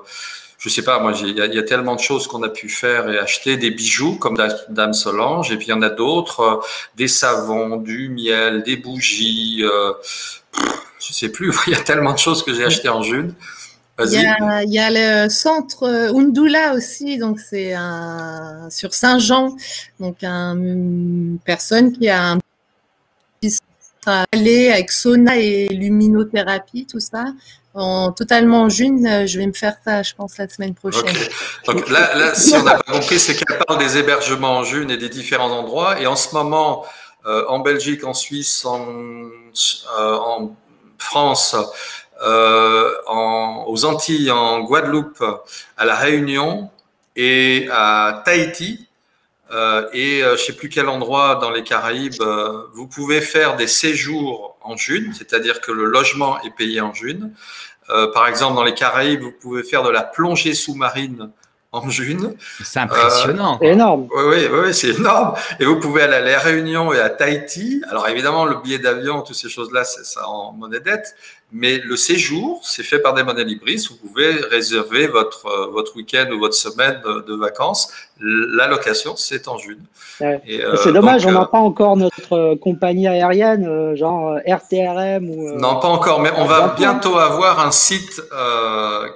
je sais pas, moi, il y a tellement de choses qu'on a pu faire et acheter, des bijoux comme Dame Solange, et puis il y en a d'autres, des savons, du miel, des bougies, je sais plus, il y a tellement de choses que j'ai achetées en June. Il y a le centre Undula aussi, donc c'est sur Saint-Jean, donc une personne qui a un petit aller avec sauna et luminothérapie, tout ça, totalement en June. Je vais me faire ça, je pense, la semaine prochaine. Okay. Donc là, si on n'a pas compris, c'est qu'elle parle des hébergements en June et des différents endroits. Et en ce moment, en Belgique, en Suisse, en France, aux Antilles, en Guadeloupe, à La Réunion et à Tahiti, je sais plus quel endroit dans les Caraïbes, vous pouvez faire des séjours en June, c'est-à-dire que le logement est payé en June. Par exemple, dans les Caraïbes, vous pouvez faire de la plongée sous-marine en June. C'est impressionnant. C'est énorme. Oui, c'est énorme. Et vous pouvez aller à la Réunion et à Tahiti. Alors évidemment, le billet d'avion, toutes ces choses-là, c'est ça en monnaie dette. Mais le séjour, c'est fait par des monnaies libris. Vous pouvez réserver votre week-end ou votre semaine de vacances. La location, c'est en June. Ouais. C'est dommage, on n'a pas encore notre compagnie aérienne, genre RTRM ou. Non, pas encore, mais on va bientôt avoir un site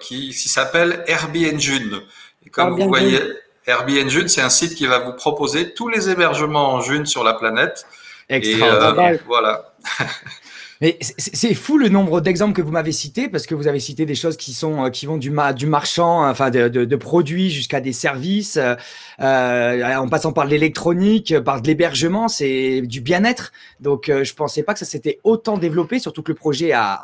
qui s'appelle Airbnb June. Et comme vous voyez, Airbnb June, c'est un site qui va vous proposer tous les hébergements en June sur la planète. Extraordinaire. Et voilà. Mais c'est fou le nombre d'exemples que vous m'avez cités, parce que vous avez cité des choses qui vont du marchand, enfin de produits jusqu'à des services, en passant par l'électronique, par de l'hébergement, c'est du bien-être. Donc je pensais pas que ça s'était autant développé, surtout que le projet a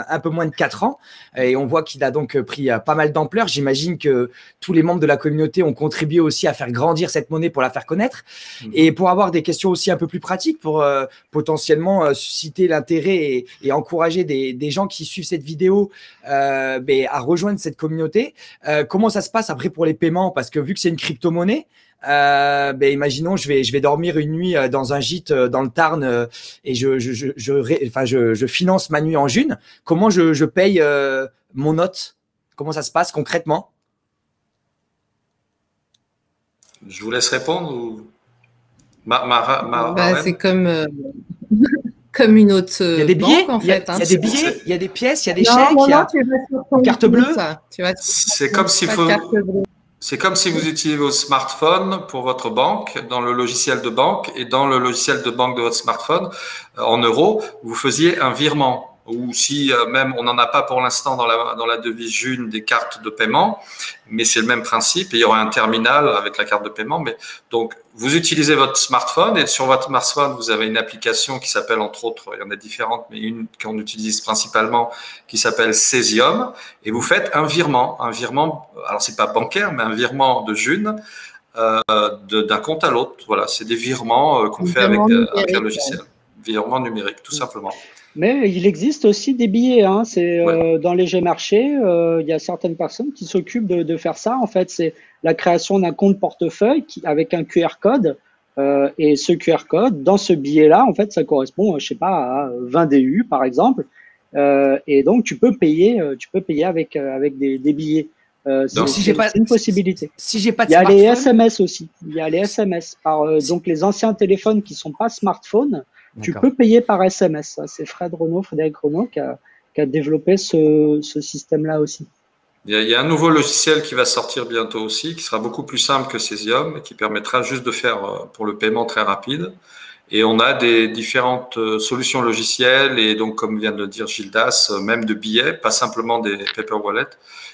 un peu moins de 4 ans et on voit qu'il a donc pris pas mal d'ampleur. J'imagine que tous les membres de la communauté ont contribué aussi à faire grandir cette monnaie pour la faire connaître. Et pour avoir des questions aussi un peu plus pratiques, pour potentiellement susciter l'intérêt et encourager des gens qui suivent cette vidéo à rejoindre cette communauté. Comment ça se passe après pour les paiements? Parce que vu que c'est une crypto-monnaie, imaginons je vais dormir une nuit dans un gîte dans le Tarn et je finance ma nuit en June. Comment je paye mon hôte? Comment ça se passe concrètement? Je vous laisse répondre ou c'est comme une autre il y a des billets, banque, en fait. Il y a des billets, il y a des pièces, il y a des chèques, il y a une carte bleue. C'est comme si vous utilisez vos smartphones pour votre banque, dans le logiciel de banque et dans le logiciel de banque de votre smartphone, en euros, vous faisiez un virement. Ou si même on n'en a pas pour l'instant dans la devise June des cartes de paiement, mais c'est le même principe et il y aura un terminal avec la carte de paiement. Mais donc vous utilisez votre smartphone et sur votre smartphone vous avez une application qui s'appelle, entre autres, il y en a différentes, mais une qu'on utilise principalement qui s'appelle Cesium, et vous faites un virement, alors c'est pas bancaire mais un virement de June d'un compte à l'autre. Voilà, c'est des virements qu'on fait avec un logiciel, virement numérique tout simplement. Mais il existe aussi des billets, hein. Dans les G-marchés, il y a certaines personnes qui s'occupent de faire ça. En fait, c'est la création d'un compte portefeuille avec un QR code. Et ce QR code, dans ce billet-là, en fait, ça correspond, je sais pas, à 20 DU par exemple. Et donc tu peux payer avec des billets. Donc c'est une possibilité. Si j'ai pas de il y a smartphone, les SMS aussi. Il y a les SMS donc les anciens téléphones qui sont pas smartphones. Tu peux payer par SMS. C'est Frédéric Renaud qui a développé ce système-là aussi. Il y a un nouveau logiciel qui va sortir bientôt aussi, qui sera beaucoup plus simple que Cesium et qui permettra juste de faire pour le paiement très rapide. Et on a des différentes solutions logicielles et donc, comme vient de le dire Gildas, même de billets, pas simplement des paper wallets,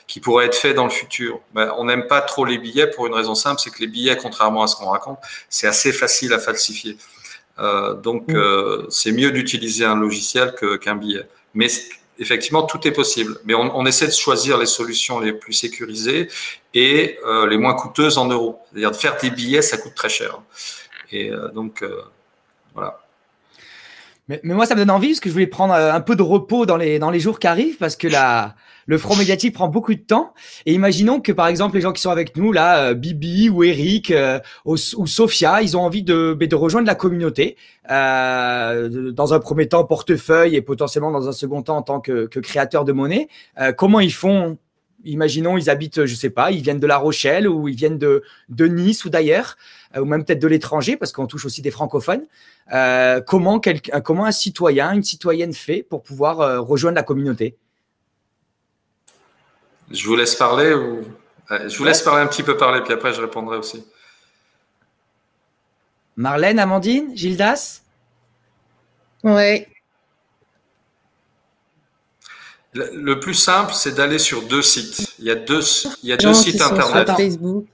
qui pourraient être faits dans le futur. On n'aime pas trop les billets pour une raison simple, c'est que les billets, contrairement à ce qu'on raconte, c'est assez facile à falsifier. C'est mieux d'utiliser un logiciel qu'un billet. Mais effectivement, tout est possible. Mais on essaie de choisir les solutions les plus sécurisées et les moins coûteuses en euros. C'est-à-dire de faire des billets, ça coûte très cher. Et voilà. Mais moi, ça me donne envie parce que je voulais prendre un peu de repos dans les jours qui arrivent parce que le front médiatique prend beaucoup de temps. Et imaginons que, par exemple, les gens qui sont avec nous, là, Bibi ou Eric ou Sophia, ils ont envie de rejoindre la communauté dans un premier temps portefeuille et potentiellement dans un second temps en tant que créateur de monnaie. Comment ils font imaginons, ils habitent, je ne sais pas, ils viennent de La Rochelle ou ils viennent de Nice ou d'ailleurs, ou même peut-être de l'étranger, parce qu'on touche aussi des francophones. Comment un citoyen, une citoyenne fait pour pouvoir rejoindre la communauté? Je vous laisse parler ou… Je vous laisse parler un petit peu parler, puis après je répondrai aussi. Marlène, Amandine, Gildas? Oui. Le plus simple, c'est d'aller sur 2 sites. Il y a deux sites internet. Facebook,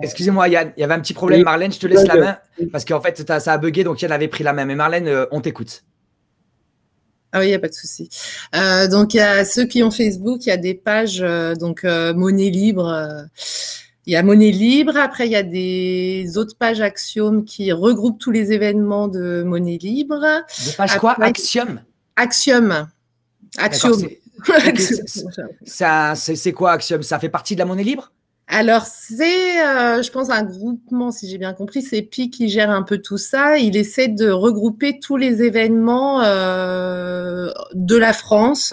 excusez-moi, il y avait un petit problème. Marlène, je te laisse la main parce qu'en fait, ça a bugué, donc il avait pris la main. Mais Marlène, on t'écoute. Ah oui, il n'y a pas de souci. Donc, il y a ceux qui ont Facebook, il y a des pages, Monnaie Libre. Il y a Monnaie Libre. Après, il y a des autres pages Axiom qui regroupent tous les événements de Monnaie Libre. Des pages quoi? Axiom? Axiom. C'est quoi Axiom? Ça fait partie de la Monnaie Libre? Alors, c'est, je pense, un groupement, si j'ai bien compris, c'est Pi qui gère un peu tout ça. Il essaie de regrouper tous les événements de la France,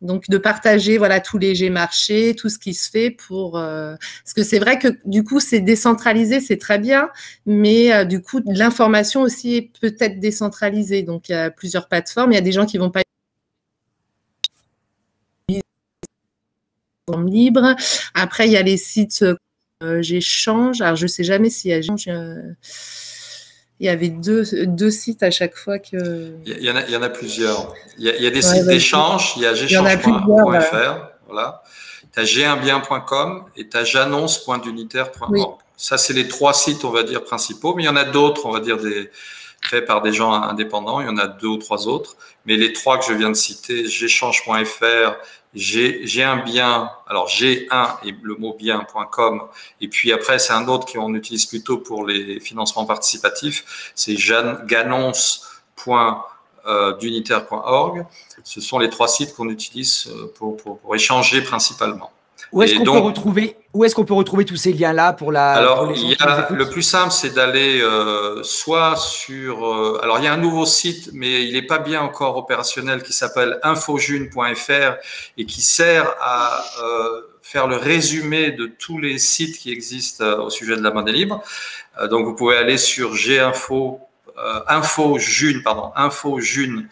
donc de partager tous les G-marchés, tout ce qui se fait pour… parce que c'est vrai que du coup, c'est décentralisé, c'est très bien, mais du coup, l'information aussi est peut-être décentralisée. Donc, il y a plusieurs plateformes. Il y a des gens qui vont pas libre. Après, il y a les sites j'échange. Alors, je ne sais jamais s'il y a il y avait deux sites à chaque fois que… Il y en a plusieurs. Il y a des sites d'échange. Il y a géchange.fr. Voilà. Tu as g1bien.com et tu as j'annonce.dunitaire.org. Oui. Ça, c'est les 3 sites, on va dire, principaux. Mais il y en a d'autres, on va dire, faits par des gens indépendants. Il y en a 2 ou 3 autres. Mais les 3 que je viens de citer, géchange.fr, j'ai un bien, alors G1 et le mot bien.com, et puis après c'est un autre qu'on utilise plutôt pour les financements participatifs, c'est ganonce.dunitaire.org. Ce sont les 3 sites qu'on utilise pour échanger principalement. Où est-ce qu'on peut retrouver tous ces liens-là pour la… Alors, le plus simple, c'est d'aller soit sur… alors, il y a un nouveau site, mais il n'est pas bien encore opérationnel, qui s'appelle infojune.fr et qui sert à faire le résumé de tous les sites qui existent au sujet de la monnaie libre. Donc, vous pouvez aller sur infojune.fr.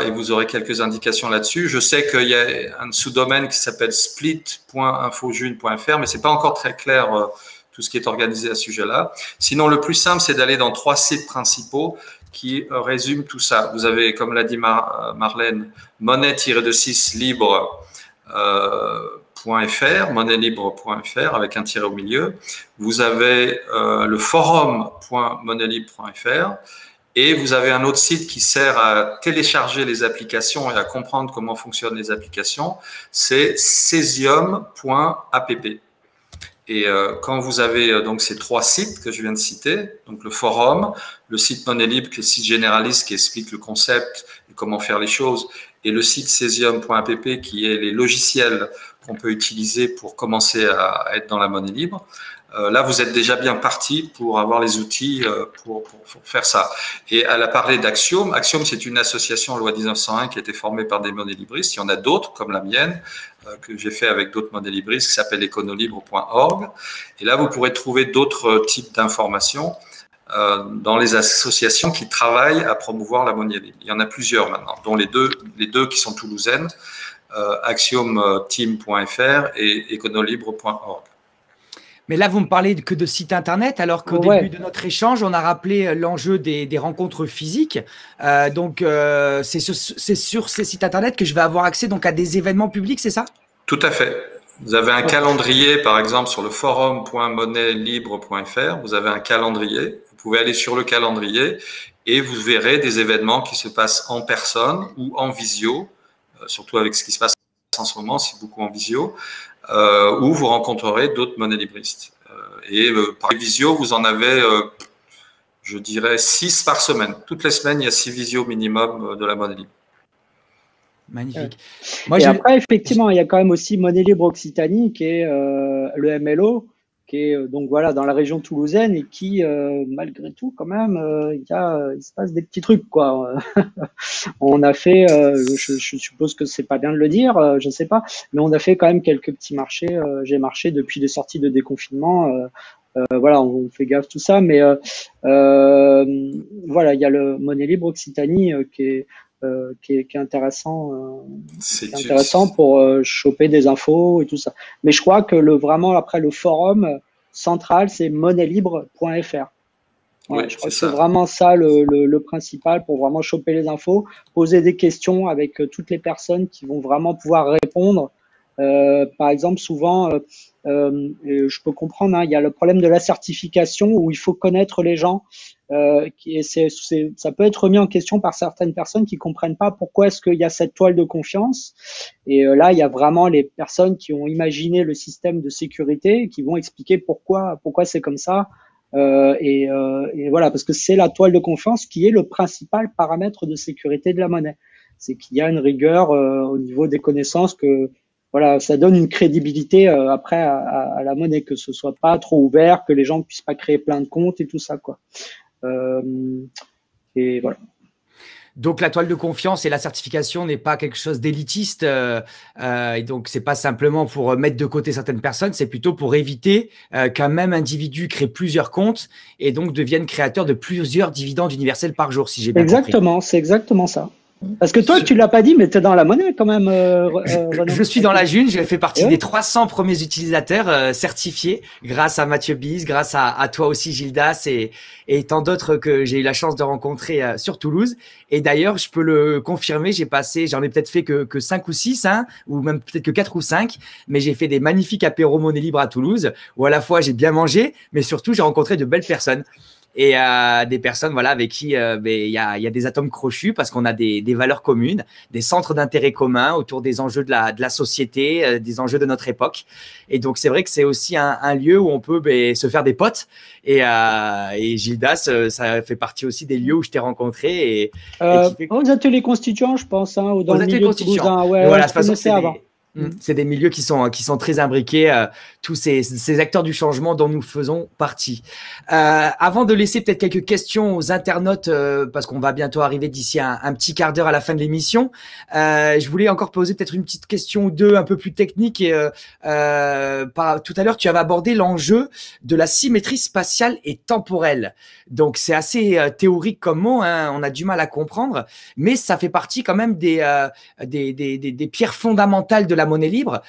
Et vous aurez quelques indications là-dessus. Je sais qu'il y a un sous-domaine qui s'appelle split.infojune.fr, mais c'est pas encore très clair tout ce qui est organisé à ce sujet-là. Sinon, le plus simple, c'est d'aller dans 3 sites principaux qui résument tout ça. Vous avez, comme l'a dit Marlène, monnaie-libre.fr, monnaie-libre.fr avec un tiret au milieu. Vous avez le forum.monnaie-libre.fr. Et vous avez un autre site qui sert à télécharger les applications et à comprendre comment fonctionnent les applications. C'est cesium.app. Et quand vous avez donc ces 3 sites que je viens de citer, donc le forum, le site Monnaie Libre, qui est le site généraliste qui explique le concept et comment faire les choses, et le site cesium.app qui est les logiciels qu'on peut utiliser pour commencer à être dans la monnaie libre. Là, vous êtes déjà bien parti pour avoir les outils pour faire ça. Et elle a parlé d'Axiom. Axiom, c'est une association loi 1901 qui a été formée par des monnaies libristes. Il y en a d'autres, comme la mienne, que j'ai fait avec d'autres monnaies libristes, qui s'appelle econolibre.org. Et là, vous pourrez trouver d'autres types d'informations dans les associations qui travaillent à promouvoir la monnaie libre. Il y en a plusieurs maintenant, dont les deux qui sont toulousaines, axiomteam.fr et econolibre.org. Mais là, vous me parlez que de sites internet, alors qu'au début de notre échange, on a rappelé l'enjeu des rencontres physiques. Donc, c'est sur ces sites internet que je vais avoir accès donc à des événements publics, c'est ça? Tout à fait. Vous avez un calendrier, par exemple, sur le forum.monnaie-libre.fr. Vous avez un calendrier. Vous pouvez aller sur le calendrier et vous verrez des événements qui se passent en personne ou en visio, surtout avec ce qui se passe en ce moment, c'est beaucoup en visio. Où vous rencontrerez d'autres monnaies libristes. Par visio, vous en avez, je dirais, 6 par semaine. Toutes les semaines, il y a 6 visios minimum de la monnaie libre. Magnifique. Moi, et après, effectivement, il y a quand même aussi Monnaie Libre Occitanie, qui est le MLO, qui est donc voilà dans la région toulousaine et qui malgré tout quand même il se passe des petits trucs quoi. On a fait, je suppose que c'est pas bien de le dire, je sais pas, mais on a fait quand même quelques petits marchés. J'ai marché depuis les sorties de déconfinement. Voilà, on fait gaffe tout ça, mais voilà, il y a le Monnaie Libre Occitanie qui est intéressant, pour choper des infos et tout ça. Mais je crois que vraiment après le forum central, c'est monnailibre.fr. Ouais, je crois que c'est vraiment ça le principal pour vraiment choper les infos, poser des questions avec toutes les personnes qui vont vraiment pouvoir répondre. Par exemple, souvent, je peux comprendre, hein, il y a le problème de la certification où il faut connaître les gens. Ça peut être remis en question par certaines personnes qui comprennent pas pourquoi est-ce qu'il y a cette toile de confiance. Et là, il y a vraiment les personnes qui ont imaginé le système de sécurité et qui vont expliquer pourquoi c'est comme ça. Et voilà, parce que c'est la toile de confiance qui est le principal paramètre de sécurité de la monnaie. C'est qu'il y a une rigueur au niveau des connaissances que voilà, ça donne une crédibilité après à la monnaie, que ce soit pas trop ouvert, que les gens ne puissent pas créer plein de comptes et tout ça quoi. Et voilà. Donc la toile de confiance et la certification n'est pas quelque chose d'élitiste, et donc c'est pas simplement pour mettre de côté certaines personnes, c'est plutôt pour éviter qu'un même individu crée plusieurs comptes et donc devienne créateur de plusieurs dividendes universels par jour, si j'ai bien compris. Exactement, c'est exactement ça. Parce que toi, tu l'as pas dit, mais tu es dans la monnaie quand même. Je suis dans la June, je fais partie des 300 premiers utilisateurs certifiés grâce à Mathieu Bise, grâce à toi aussi Gildas et tant d'autres que j'ai eu la chance de rencontrer sur Toulouse. Et d'ailleurs, je peux le confirmer, j'en ai peut-être fait que 5 ou 6, hein, ou même peut-être que 4 ou 5, mais j'ai fait des magnifiques apéros monnaie libre à Toulouse où à la fois j'ai bien mangé, mais surtout j'ai rencontré de belles personnes. Et des personnes voilà avec qui y a des atomes crochus parce qu'on a des valeurs communes, des centres d'intérêt communs autour des enjeux de la société, des enjeux de notre époque. Et donc c'est vrai que c'est aussi un lieu où on peut se faire des potes. Et Gildas, ça fait partie aussi des lieux où je t'ai rencontré. Aux ateliers constituants, je pense, hein, ou dans le milieu toulousain. Ouais, voilà, je connaissais avant. C'est des milieux qui sont très imbriqués, tous ces acteurs du changement dont nous faisons partie. Avant de laisser peut-être quelques questions aux internautes, parce qu'on va bientôt arriver d'ici un petit quart d'heure à la fin de l'émission, je voulais encore poser peut-être une petite question ou deux un peu plus technique. Et tout à l'heure, tu avais abordé l'enjeu de la symétrie spatiale et temporelle. Donc, c'est assez théorique comme mot, hein, on a du mal à comprendre, mais ça fait partie quand même des pierres fondamentales de la monnaie libre.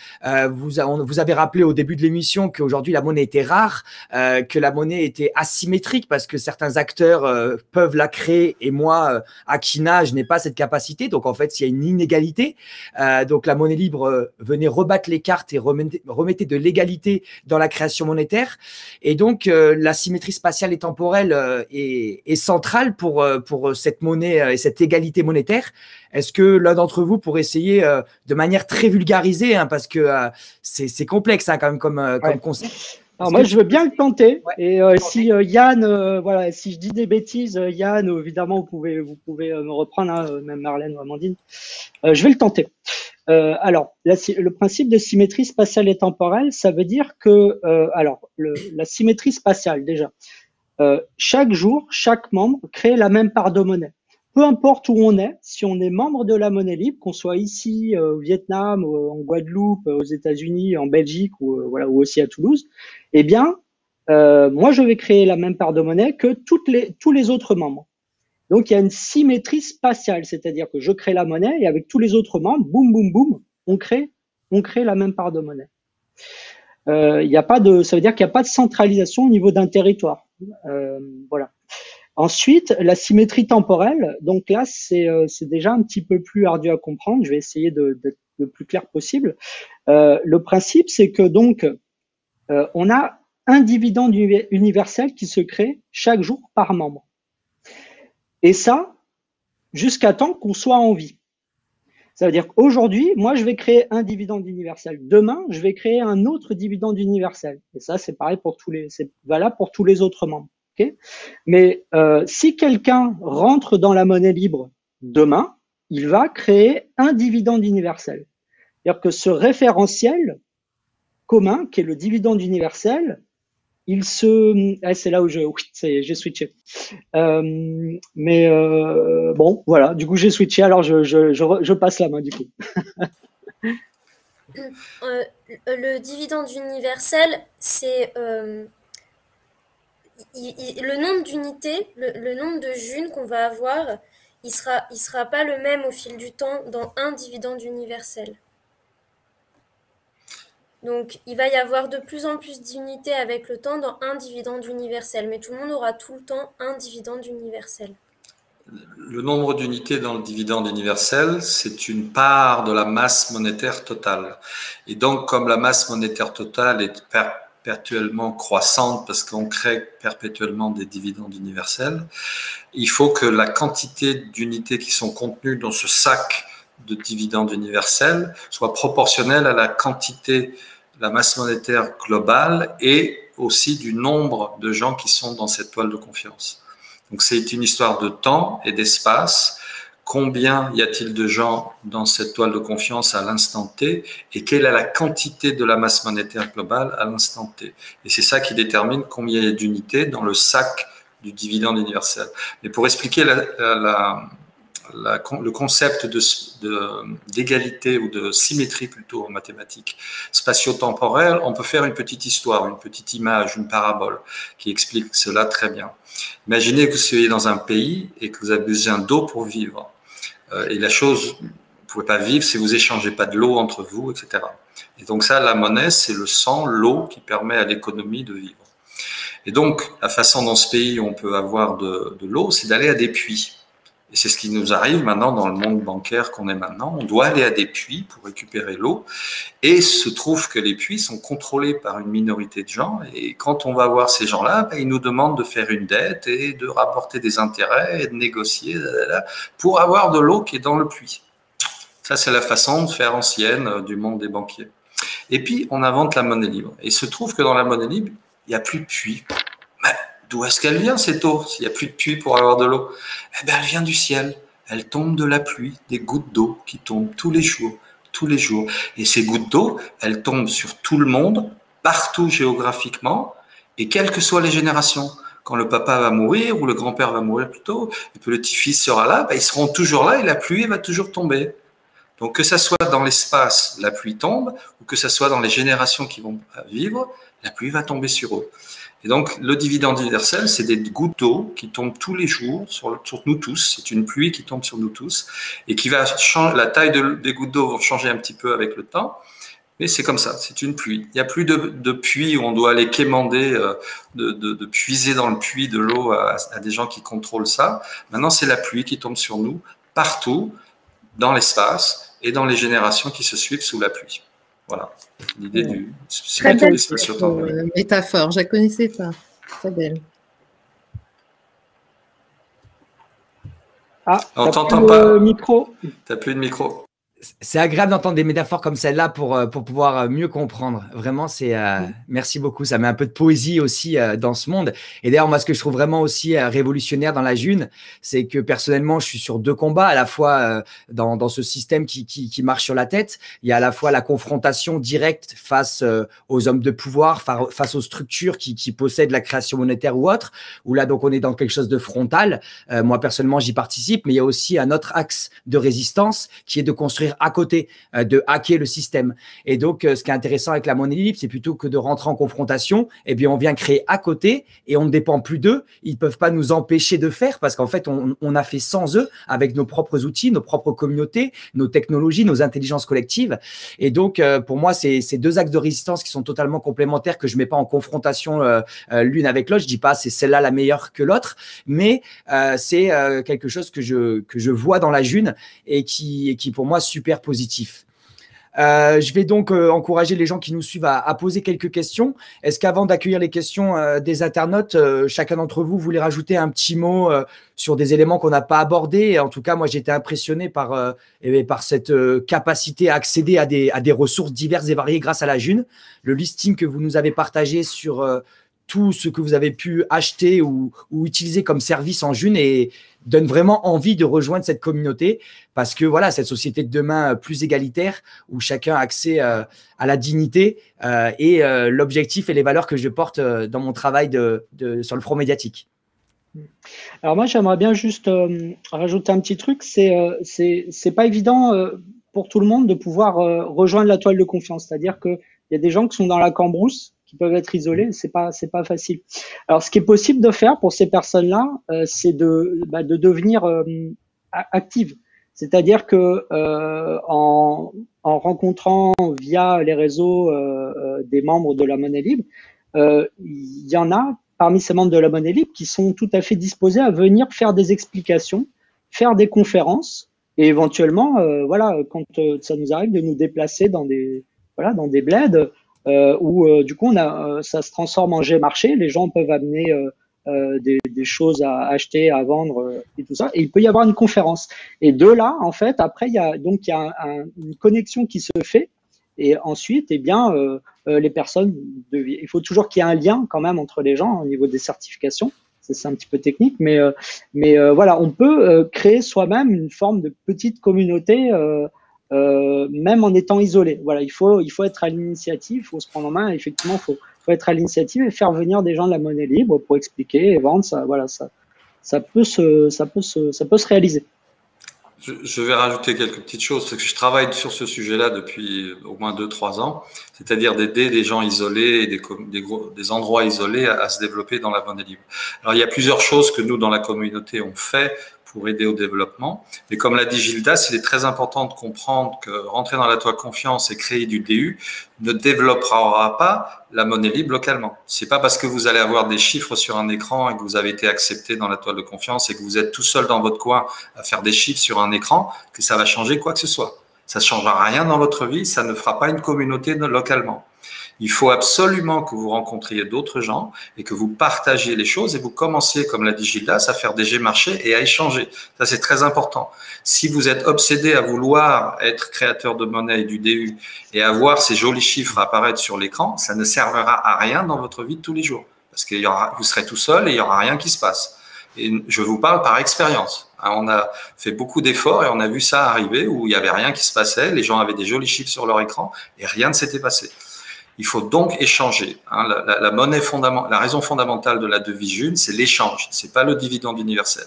Vous avez rappelé au début de l'émission qu'aujourd'hui la monnaie était rare, que la monnaie était asymétrique parce que certains acteurs peuvent la créer et moi, Akina, je n'ai pas cette capacité. Donc en fait, il y a une inégalité. Donc la monnaie libre venait rebattre les cartes et remettait de l'égalité dans la création monétaire. Et donc la symétrie spatiale et temporelle est centrale pour cette monnaie et cette égalité monétaire. Est-ce que l'un d'entre vous pourrait essayer de manière très vulgarisée, hein, parce que c'est complexe hein, quand même comme concept. Alors moi, je veux bien le tenter. Ouais, et si Yann, voilà, si je dis des bêtises, Yann, évidemment, vous pouvez me reprendre, hein, même Marlène ou Amandine. Je vais le tenter. Alors, le principe de symétrie spatiale et temporelle, ça veut dire que, la symétrie spatiale, déjà, chaque jour, chaque membre crée la même part de monnaie. Peu importe où on est, si on est membre de la monnaie libre, qu'on soit ici au Vietnam, en Guadeloupe, aux États-Unis, en Belgique ou aussi à Toulouse, eh bien, moi je vais créer la même part de monnaie que tous les autres membres. Donc il y a une symétrie spatiale, c'est-à-dire que je crée la monnaie et avec tous les autres membres, boum boum boum, on crée la même part de monnaie. Ça veut dire qu'il n'y a pas de centralisation au niveau d'un territoire. Voilà. Ensuite, la symétrie temporelle, donc là, c'est déjà un petit peu plus ardu à comprendre. Je vais essayer d'être le plus clair possible. Le principe, c'est que donc, on a un dividende universel qui se crée chaque jour par membre. Et ça, jusqu'à temps qu'on soit en vie. Ça veut dire qu'aujourd'hui, moi, je vais créer un dividende universel. Demain, je vais créer un autre dividende universel. Et ça, c'est pareil c'est valable pour tous les autres membres. Okay. Mais si quelqu'un rentre dans la monnaie libre demain, il va créer un dividende universel. C'est-à-dire que ce référentiel commun, qui est le dividende universel, c'est là où j'ai switché. Bon, voilà. Du coup, j'ai switché. Alors, je passe la main du coup. Le dividende universel, c'est le nombre d'unités, le nombre de junes qu'on va avoir, il sera pas le même au fil du temps dans un dividende universel. Donc, il va y avoir de plus en plus d'unités avec le temps dans un dividende universel, mais tout le monde aura tout le temps un dividende universel. Le nombre d'unités dans le dividende universel, c'est une part de la masse monétaire totale. Et donc, comme la masse monétaire totale est perpétuellement croissante parce qu'on crée perpétuellement des dividendes universels, il faut que la quantité d'unités qui sont contenues dans ce sac de dividendes universels soit proportionnelle à la quantité, la masse monétaire globale et aussi du nombre de gens qui sont dans cette toile de confiance. Donc c'est une histoire de temps et d'espace. Combien y a-t-il de gens dans cette toile de confiance à l'instant T et quelle est la quantité de la masse monétaire globale à l'instant T. Et c'est ça qui détermine combien il y a d'unités dans le sac du dividende universel. Mais pour expliquer le concept d'égalité ou de symétrie plutôt en mathématiques spatio-temporelles, on peut faire une petite histoire, une petite image, une parabole qui explique cela très bien. Imaginez que vous soyez dans un pays et que vous avez besoin d'eau pour vivre. Et la chose, vous ne pouvez pas vivre si vous échangez pas de l'eau entre vous, etc. Et donc ça, la monnaie, c'est le sang, l'eau qui permet à l'économie de vivre. Et donc, la façon dans ce pays où on peut avoir de l'eau, c'est d'aller à des puits. Et c'est ce qui nous arrive maintenant dans le monde bancaire qu'on est maintenant. On doit aller à des puits pour récupérer l'eau. Et il se trouve que les puits sont contrôlés par une minorité de gens. Et quand on va voir ces gens-là, ils nous demandent de faire une dette et de rapporter des intérêts et de négocier pour avoir de l'eau qui est dans le puits. Ça, c'est la façon de faire ancienne du monde des banquiers. Et puis, on invente la monnaie libre. Et il se trouve que dans la monnaie libre, il n'y a plus de puits. D'où est-ce qu'elle vient, cette eau, s'il n'y a plus de puits pour avoir de l'eau? Eh bien, elle vient du ciel. Elle tombe de la pluie, des gouttes d'eau qui tombent tous les jours, tous les jours. Et ces gouttes d'eau, elles tombent sur tout le monde, partout géographiquement, et quelles que soient les générations. Quand le papa va mourir, ou le grand-père va mourir plutôt, et que le petit-fils sera là, ils seront toujours là et la pluie va toujours tomber. Donc, que ça soit dans l'espace, la pluie tombe, ou que ça soit dans les générations qui vont vivre, la pluie va tomber sur eux. Et donc, le dividende universel, c'est des gouttes d'eau qui tombent tous les jours sur nous tous. C'est une pluie qui tombe sur nous tous et qui va changer. La taille des gouttes d'eau va changer un petit peu avec le temps, mais c'est comme ça, c'est une pluie. Il n'y a plus de puits où on doit aller quémander, de puiser dans le puits de l'eau à des gens qui contrôlent ça. Maintenant, c'est la pluie qui tombe sur nous partout, dans l'espace et dans les générations qui se suivent sous la pluie. Voilà, l'idée du métaphore, je la connaissais pas. Très belle. Ah, on t'entend pas. Micro. T'as plus de micro. C'est agréable d'entendre des métaphores comme celle-là pour pouvoir mieux comprendre. Vraiment, merci beaucoup. Ça met un peu de poésie aussi dans ce monde. Et d'ailleurs, moi, ce que je trouve vraiment aussi révolutionnaire dans la June, c'est que personnellement, je suis sur deux combats, à la fois dans ce système qui marche sur la tête. Il y a à la fois la confrontation directe face aux hommes de pouvoir, face aux structures qui possèdent la création monétaire ou autre, où là, donc, on est dans quelque chose de frontal. Moi, personnellement, j'y participe, mais il y a aussi un autre axe de résistance qui est de construire à côté, de hacker le système. Et donc, ce qui est intéressant avec la monnaie libre, c'est plutôt que de rentrer en confrontation, eh bien, on vient créer à côté et on ne dépend plus d'eux. Ils ne peuvent pas nous empêcher de faire parce qu'en fait, on a fait sans eux avec nos propres outils, nos propres communautés, nos technologies, nos intelligences collectives. Et donc, pour moi, c'est deux axes de résistance qui sont totalement complémentaires que je ne mets pas en confrontation l'une avec l'autre. Je ne dis pas c'est celle-là la meilleure que l'autre, mais c'est quelque chose que je vois dans la June et qui pour moi, super positif. Je vais donc encourager les gens qui nous suivent à poser quelques questions. Est-ce qu'avant d'accueillir les questions des internautes, chacun d'entre vous voulait rajouter un petit mot sur des éléments qu'on n'a pas abordés? En tout cas, moi, j'ai été impressionné par cette capacité à accéder à des ressources diverses et variées grâce à la June. Le listing que vous nous avez partagé sur tout ce que vous avez pu acheter ou utiliser comme service en June et donne vraiment envie de rejoindre cette communauté parce que voilà, cette société de demain plus égalitaire où chacun a accès à la dignité et l'objectif et les valeurs que je porte dans mon travail sur le front médiatique. Alors moi, j'aimerais bien juste rajouter un petit truc. C'est pas évident pour tout le monde de pouvoir rejoindre la toile de confiance. C'est-à-dire qu'il y a des gens qui sont dans la cambrousse, qui peuvent être isolés. C'est pas facile. Alors, ce qui est possible de faire pour ces personnes-là, c'est de devenir active. C'est-à-dire que en rencontrant via les réseaux des membres de la Monnaie Libre, il y en a parmi ces membres de la Monnaie Libre qui sont tout à fait disposés à venir faire des explications, faire des conférences et éventuellement, voilà, quand ça nous arrive de nous déplacer dans des bleds où du coup ça se transforme en G-marché, les gens peuvent amener des choses à acheter, à vendre et tout ça, et il peut y avoir une conférence. Et de là, en fait, après il y a une connexion qui se fait. Et ensuite, eh bien, les personnes, il faut toujours qu'il y ait un lien quand même entre les gens au niveau des certifications. C'est un petit peu technique, mais voilà, on peut créer soi-même une forme de petite communauté, même en étant isolé. Voilà, il faut être à l'initiative, il faut se prendre en main. Effectivement, faut être à l'initiative et faire venir des gens de la Monnaie Libre pour expliquer et vendre. Ça, voilà, ça peut se réaliser. Je vais rajouter quelques petites choses, parce que je travaille sur ce sujet-là depuis au moins 2-3 ans, c'est-à-dire d'aider des gens isolés et des endroits isolés à se développer dans la Monnaie Libre. Alors, il y a plusieurs choses que nous, dans la communauté, on fait pour aider au développement. Mais comme l'a dit Gildas, il est très important de comprendre que rentrer dans la toile de confiance et créer du DU ne développera pas la Monnaie Libre localement. C'est pas parce que vous allez avoir des chiffres sur un écran et que vous avez été accepté dans la toile de confiance et que vous êtes tout seul dans votre coin à faire des chiffres sur un écran que ça va changer quoi que ce soit. Ça ne changera rien dans votre vie, ça ne fera pas une communauté localement. Il faut absolument que vous rencontriez d'autres gens et que vous partagiez les choses et vous commenciez, comme l'a dit Gildas, à faire des G-marchés et à échanger. Ça, c'est très important. Si vous êtes obsédé à vouloir être créateur de monnaie et du DU et à voir ces jolis chiffres apparaître sur l'écran, ça ne servira à rien dans votre vie de tous les jours parce que vous serez tout seul et il n'y aura rien qui se passe. Et je vous parle par expérience. On a fait beaucoup d'efforts et on a vu ça arriver où il n'y avait rien qui se passait, les gens avaient des jolis chiffres sur leur écran et rien ne s'était passé. Il faut donc échanger. La monnaie fondamentale, la raison fondamentale de la devise June, c'est l'échange. C'est pas le dividende universel.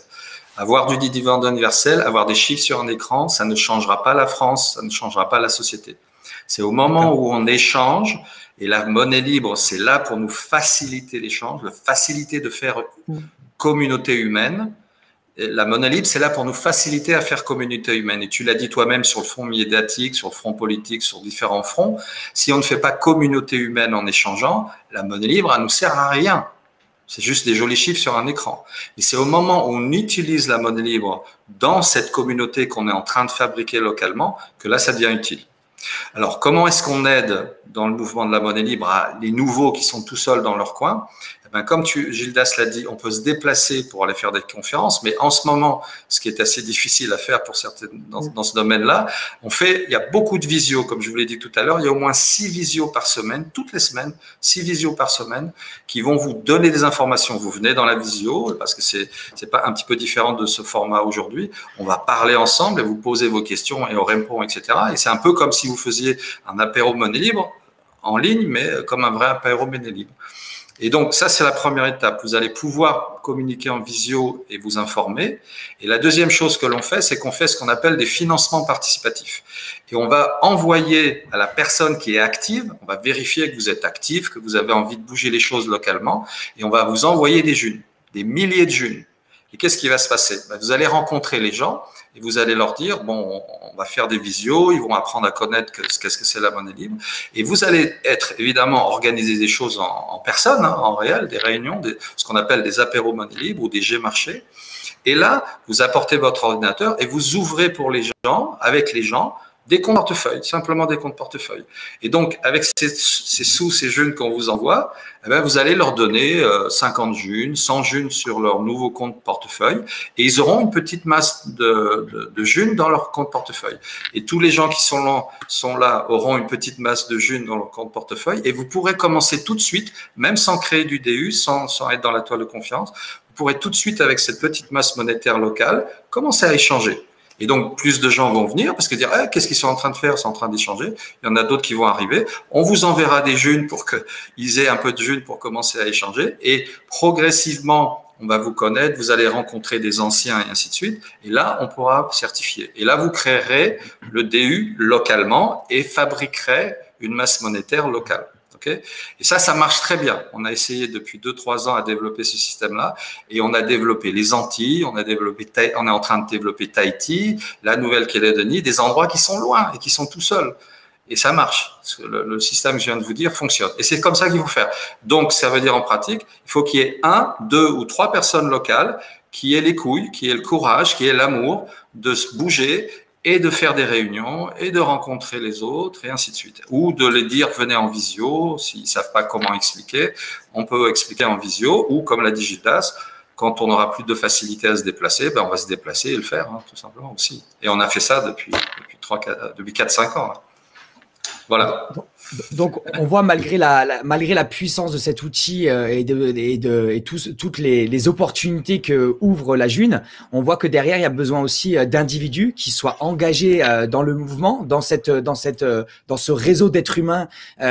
Avoir du dividende universel, avoir des chiffres sur un écran, ça ne changera pas la France, ça ne changera pas la société. C'est au moment où on échange, et la Monnaie Libre, c'est là pour nous faciliter l'échange, faciliter de faire communauté humaine. La Monnaie Libre, c'est là pour nous faciliter à faire communauté humaine. Et tu l'as dit toi-même sur le front médiatique, sur le front politique, sur différents fronts. Si on ne fait pas communauté humaine en échangeant, la Monnaie Libre, elle nous sert à rien. C'est juste des jolis chiffres sur un écran. Et c'est au moment où on utilise la Monnaie Libre dans cette communauté qu'on est en train de fabriquer localement que là, ça devient utile. Alors, comment est-ce qu'on aide dans le mouvement de la Monnaie Libre les nouveaux qui sont tout seuls dans leur coin? Comme Gildas l'a dit, on peut se déplacer pour aller faire des conférences, mais en ce moment, ce qui est assez difficile à faire pour certaines dans ce domaine-là, il y a beaucoup de visios, comme je vous l'ai dit tout à l'heure, il y a au moins 6 visios par semaine, toutes les semaines, 6 visios par semaine, qui vont vous donner des informations. Vous venez dans la visio, parce que c'est pas un petit peu différent de ce format aujourd'hui. On va parler ensemble et vous posez vos questions et on répond, etc. Et c'est un peu comme si vous faisiez un apéro Monnaie Libre en ligne, mais comme un vrai apéro Monnaie Libre. Et donc, ça, c'est la première étape. Vous allez pouvoir communiquer en visio et vous informer. Et la deuxième chose que l'on fait, c'est qu'on fait ce qu'on appelle des financements participatifs. Et on va envoyer à la personne qui est active, on va vérifier que vous êtes actif, que vous avez envie de bouger les choses localement, et on va vous envoyer des junes, des milliers de junes. Et qu'est-ce qui va se passer? Vous allez rencontrer les gens et vous allez leur dire, bon, on va faire des visios, ils vont apprendre à connaître qu'est-ce que c'est la Monnaie Libre. Et vous allez être, évidemment, organiser des choses en personne, en réel, des réunions, ce qu'on appelle des apéros Monnaie Libre ou des G-marchés. Et là, vous apportez votre ordinateur et vous ouvrez pour les gens, avec les gens, des comptes portefeuille, simplement des comptes portefeuille. Et donc, avec ces sous, ces junes qu'on vous envoie, eh bien, vous allez leur donner 50 junes, 100 junes sur leur nouveau compte portefeuille, et ils auront une petite masse de junes dans leur compte portefeuille. Et tous les gens qui sont là auront une petite masse de junes dans leur compte portefeuille, et vous pourrez commencer tout de suite, même sans créer du DU, sans être dans la toile de confiance, vous pourrez tout de suite, avec cette petite masse monétaire locale, commencer à échanger. Et donc, plus de gens vont venir parce que dire, qu'est-ce qu'ils sont en train de faire? Ils sont en train d'échanger. Il y en a d'autres qui vont arriver. On vous enverra des junes pour qu'ils aient un peu de junes pour commencer à échanger. Et progressivement, on va vous connaître, vous allez rencontrer des anciens et ainsi de suite. Et là, on pourra certifier. Et là, vous créerez le DU localement et fabriquerez une masse monétaire locale. Okay, et ça marche très bien. On a essayé depuis 2-3 ans à développer ce système-là et on a développé les Antilles, on est en train de développer Tahiti, la Nouvelle-Calédonie, des endroits qui sont loin et qui sont tout seuls. Et ça marche. Le système que je viens de vous dire fonctionne. Et c'est comme ça qu'il faut faire. Donc, ça veut dire en pratique, il faut qu'il y ait 1, 2 ou 3 personnes locales qui aient les couilles, qui aient le courage, qui aient l'amour de se bouger et de faire des réunions, et de rencontrer les autres, et ainsi de suite. Ou de les dire, venez en visio, s'ils ne savent pas comment expliquer, on peut expliquer en visio, ou comme l'a dit Gildas, quand on n'aura plus de facilité à se déplacer, on va se déplacer et le faire, tout simplement aussi. Et on a fait ça depuis 4-5 ans. Voilà. Donc, on voit malgré la puissance de cet outil et toutes les opportunités que ouvre la June, on voit que derrière il y a besoin aussi d'individus qui soient engagés dans le mouvement, dans ce réseau d'êtres humains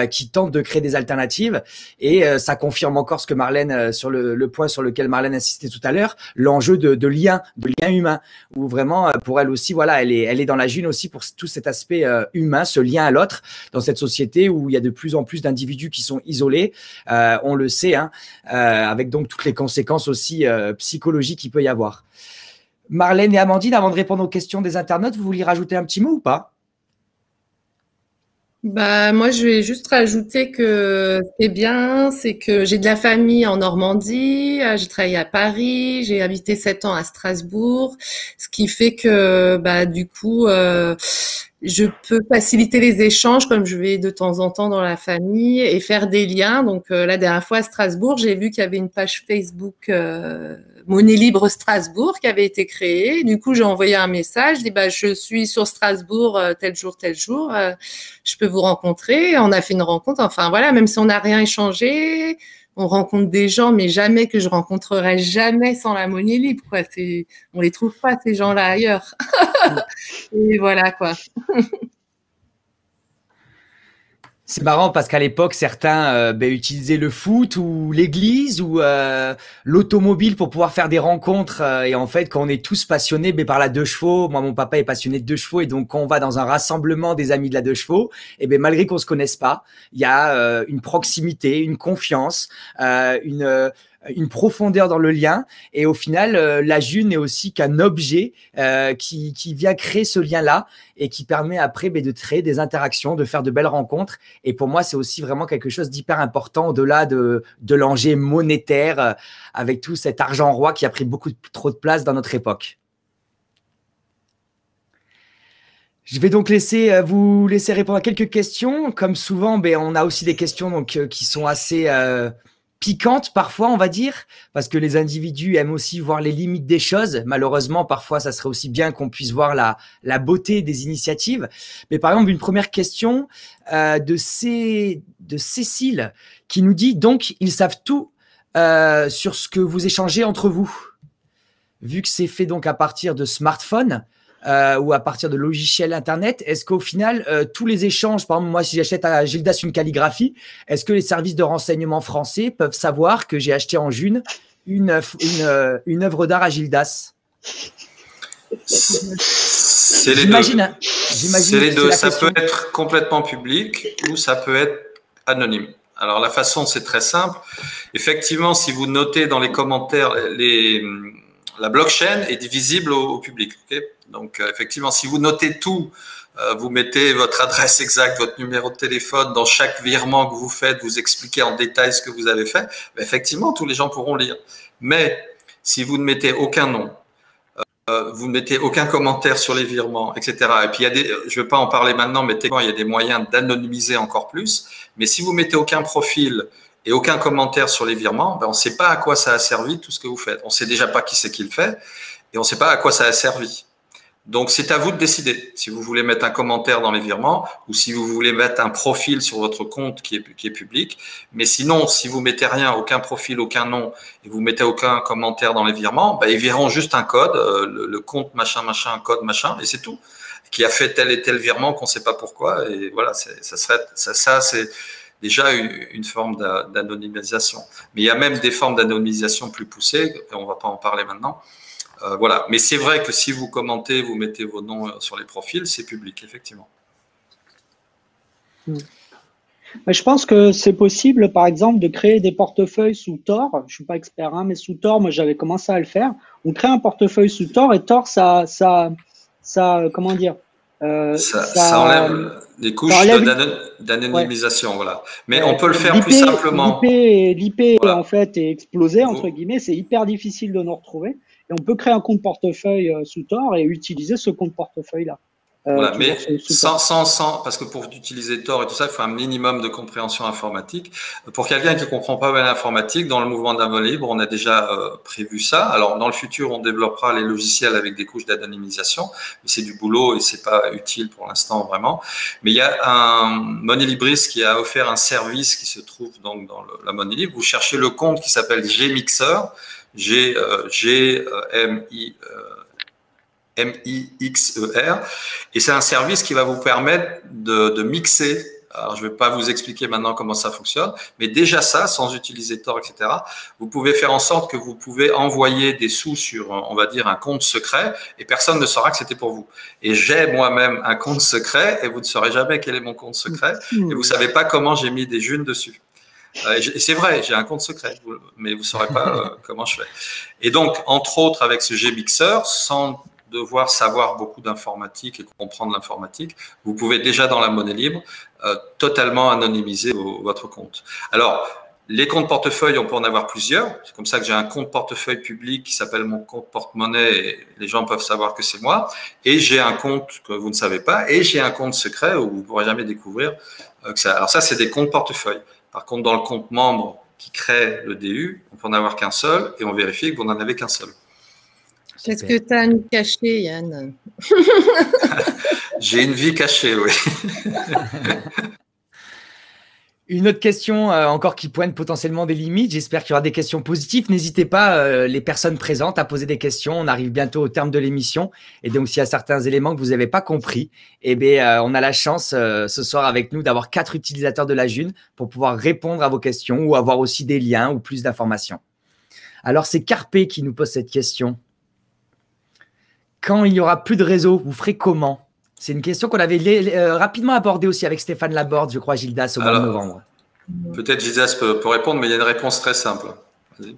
qui tentent de créer des alternatives. Et ça confirme encore ce que Marlène sur le point sur lequel Marlène insistait tout à l'heure, l'enjeu de lien humain, où vraiment pour elle aussi, voilà, elle est dans la June aussi pour tout cet aspect humain, ce lien à l'autre dans cette société où il y a de plus en plus d'individus qui sont isolés, on le sait, avec donc toutes les conséquences aussi psychologiques qu'il peut y avoir. Marlène et Amandine, avant de répondre aux questions des internautes, vous vouliez rajouter un petit mot ou pas? Moi, je vais juste rajouter que ce qui est bien, c'est que j'ai de la famille en Normandie, j'ai travaillé à Paris, j'ai habité 7 ans à Strasbourg, ce qui fait que, du coup, je peux faciliter les échanges comme je vais de temps en temps dans la famille et faire des liens. Donc, la dernière fois à Strasbourg, j'ai vu qu'il y avait une page Facebook Monnaie Libre Strasbourg qui avait été créée. Du coup, j'ai envoyé un message, je dis je suis sur Strasbourg tel jour, je peux vous rencontrer. On a fait une rencontre. Enfin voilà, même si on n'a rien échangé, on rencontre des gens, mais jamais que je rencontrerai jamais sans la monnaie libre, quoi. On les trouve pas ces gens-là ailleurs. Et voilà quoi. C'est marrant parce qu'à l'époque, certains utilisaient le foot ou l'église ou l'automobile pour pouvoir faire des rencontres. Et en fait, quand on est tous passionnés par la 2 chevaux, moi, mon papa est passionné de 2 chevaux. Et donc, quand on va dans un rassemblement des amis de la 2 chevaux, et malgré qu'on se connaisse pas, il y a une proximité, une confiance, une profondeur dans le lien. Et au final, la June n'est aussi qu'un objet qui vient créer ce lien-là et qui permet après de créer des interactions, de faire de belles rencontres. Et pour moi, c'est aussi vraiment quelque chose d'hyper important au-delà de l'enjeu monétaire avec tout cet argent roi qui a pris beaucoup trop de place dans notre époque. Je vais donc vous laisser répondre à quelques questions. Comme souvent, on a aussi des questions qui sont assez piquantes parfois, on va dire, parce que les individus aiment aussi voir les limites des choses. Malheureusement, parfois, ça serait aussi bien qu'on puisse voir la beauté des initiatives. Mais par exemple, une première question de Cécile qui nous dit donc, ils savent tout sur ce que vous échangez entre vous. Vu que c'est fait donc à partir de smartphones, ou à partir de logiciels internet, est-ce qu'au final, tous les échanges, par exemple, moi, si j'achète à Gildas une calligraphie, est-ce que les services de renseignement français peuvent savoir que j'ai acheté en June une œuvre d'art à Gildas? C'est les deux. C'est les deux. Ça peut être complètement public ou ça peut être anonyme. Alors, la façon, c'est très simple. Effectivement, si vous notez dans les commentaires, la blockchain est visible au public. Okay, donc, effectivement, si vous notez tout, vous mettez votre adresse exacte, votre numéro de téléphone, dans chaque virement que vous faites, vous expliquez en détail ce que vous avez fait, effectivement, tous les gens pourront lire. Mais si vous ne mettez aucun nom, vous ne mettez aucun commentaire sur les virements, etc. Et puis, je ne vais pas en parler maintenant, mais techniquement, il y a des moyens d'anonymiser encore plus. Mais si vous mettez aucun profil et aucun commentaire sur les virements, ben, on ne sait pas à quoi ça a servi tout ce que vous faites. On ne sait déjà pas qui c'est qui le fait et on ne sait pas à quoi ça a servi. Donc, c'est à vous de décider si vous voulez mettre un commentaire dans les virements ou si vous voulez mettre un profil sur votre compte qui est public. Mais sinon, si vous mettez rien, aucun profil, aucun nom, et vous mettez aucun commentaire dans les virements, ben, ils verront juste un code, le compte machin, machin, code machin, et c'est tout. Qui a fait tel et tel virement qu'on ne sait pas pourquoi. Et voilà, ça c'est déjà une forme d'anonymisation. Mais il y a même des formes d'anonymisation plus poussées, et on ne va pas en parler maintenant. Voilà. Mais c'est vrai que si vous commentez, vous mettez vos noms sur les profils, c'est public, effectivement. Mais je pense que c'est possible, par exemple, de créer des portefeuilles sous Tor. Je ne suis pas expert, hein, mais sous Tor, moi, j'avais commencé à le faire. On crée un portefeuille sous Tor et Tor, ça comment dire ça enlève des couches d'anonymisation, voilà. Mais on peut le faire plus simplement. L'IP voilà. En fait est explosé entre guillemets, c'est hyper difficile de nous retrouver. Et on peut créer un compte portefeuille sous Tor et utiliser ce compte portefeuille là. Voilà, mais parce que pour utiliser Tor et tout ça, il faut un minimum de compréhension informatique. Pour quelqu'un qui ne comprend pas bien l'informatique, dans le mouvement de la monnaie libre, on a déjà prévu ça. Alors, dans le futur, on développera les logiciels avec des couches d'anonymisation, mais c'est du boulot et c'est pas utile pour l'instant vraiment. Mais il y a un monnaie libriste qui a offert un service qui se trouve donc dans la monnaie libre. Vous cherchez le compte qui s'appelle Gmixer, M-I-X-E-R, et c'est un service qui va vous permettre de mixer. Alors, je ne vais pas vous expliquer maintenant comment ça fonctionne, mais déjà ça, sans utiliser Tor, etc., vous pouvez faire en sorte que vous pouvez envoyer des sous sur, on va dire, un compte secret, et personne ne saura que c'était pour vous. Et j'ai moi-même un compte secret, et vous ne saurez jamais quel est mon compte secret, et vous ne savez pas comment j'ai mis des junes dessus. Et c'est vrai, j'ai un compte secret, mais vous ne saurez pas comment je fais. Et donc, entre autres, avec ce Gmixer, sans devoir savoir beaucoup d'informatique et comprendre l'informatique, vous pouvez déjà dans la monnaie libre totalement anonymiser votre compte. Alors, les comptes portefeuille, on peut en avoir plusieurs. C'est comme ça que j'ai un compte portefeuille public qui s'appelle mon compte porte-monnaie et les gens peuvent savoir que c'est moi. Et j'ai un compte que vous ne savez pas et j'ai un compte secret où vous ne pourrez jamais découvrir que ça. Alors ça, c'est des comptes portefeuille. Par contre, dans le compte membre qui crée le DU, on peut en avoir qu'un seul et on vérifie que vous n'en avez qu'un seul. Qu'est-ce que tu as à nous cacher, Yann? J'ai une vie cachée, oui. Une autre question encore qui pointe potentiellement des limites. J'espère qu'il y aura des questions positives. N'hésitez pas, les personnes présentes, à poser des questions. On arrive bientôt au terme de l'émission. Et donc, s'il y a certains éléments que vous n'avez pas compris, eh bien, on a la chance ce soir avec nous d'avoir 4 utilisateurs de la June pour pouvoir répondre à vos questions ou avoir aussi des liens ou plus d'informations. Alors, c'est Carpe qui nous pose cette question. Quand il n'y aura plus de réseau, vous ferez comment? C'est une question qu'on avait rapidement abordée aussi avec Stéphane Laborde, je crois, Gildas, au mois de novembre. Peut-être Gildas peut répondre, mais il y a une réponse très simple. Vas-y.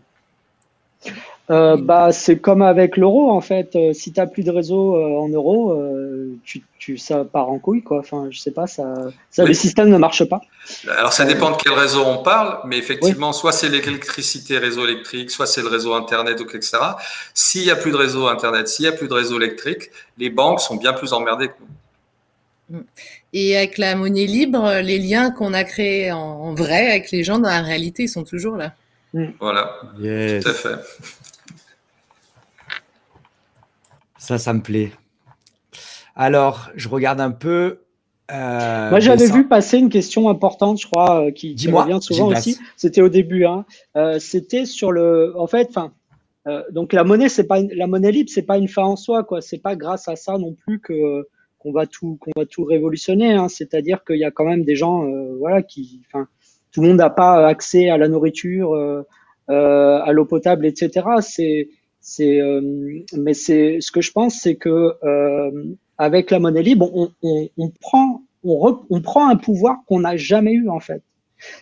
C'est comme avec l'euro, en fait. Si tu n'as plus de réseau en euros, ça part en couille, quoi. Enfin, je sais pas, le système ne marche pas. Alors, ça dépend de quel réseau on parle, mais effectivement, soit c'est l'électricité, réseau électrique, soit c'est le réseau Internet, etc. S'il n'y a plus de réseau Internet, s'il n'y a plus de réseau électrique, les banques sont bien plus emmerdées que nous. Et avec la monnaie libre, les liens qu'on a créés en vrai avec les gens dans la réalité, ils sont toujours là. Voilà, yes. Tout à fait. Ça me plaît. Alors, je regarde un peu. Moi, j'avais vu passer une question importante, je crois, qui revient souvent aussi. C'était au début. Hein. C'était sur le. En fait, donc la monnaie libre, c'est pas une fin en soi, quoi. C'est pas grâce à ça non plus qu'on va tout révolutionner. Hein. C'est-à-dire qu'il y a quand même des gens, tout le monde n'a pas accès à la nourriture, à l'eau potable, etc. Mais ce que je pense, c'est que avec la monnaie libre, on prend un pouvoir qu'on n'a jamais eu en fait.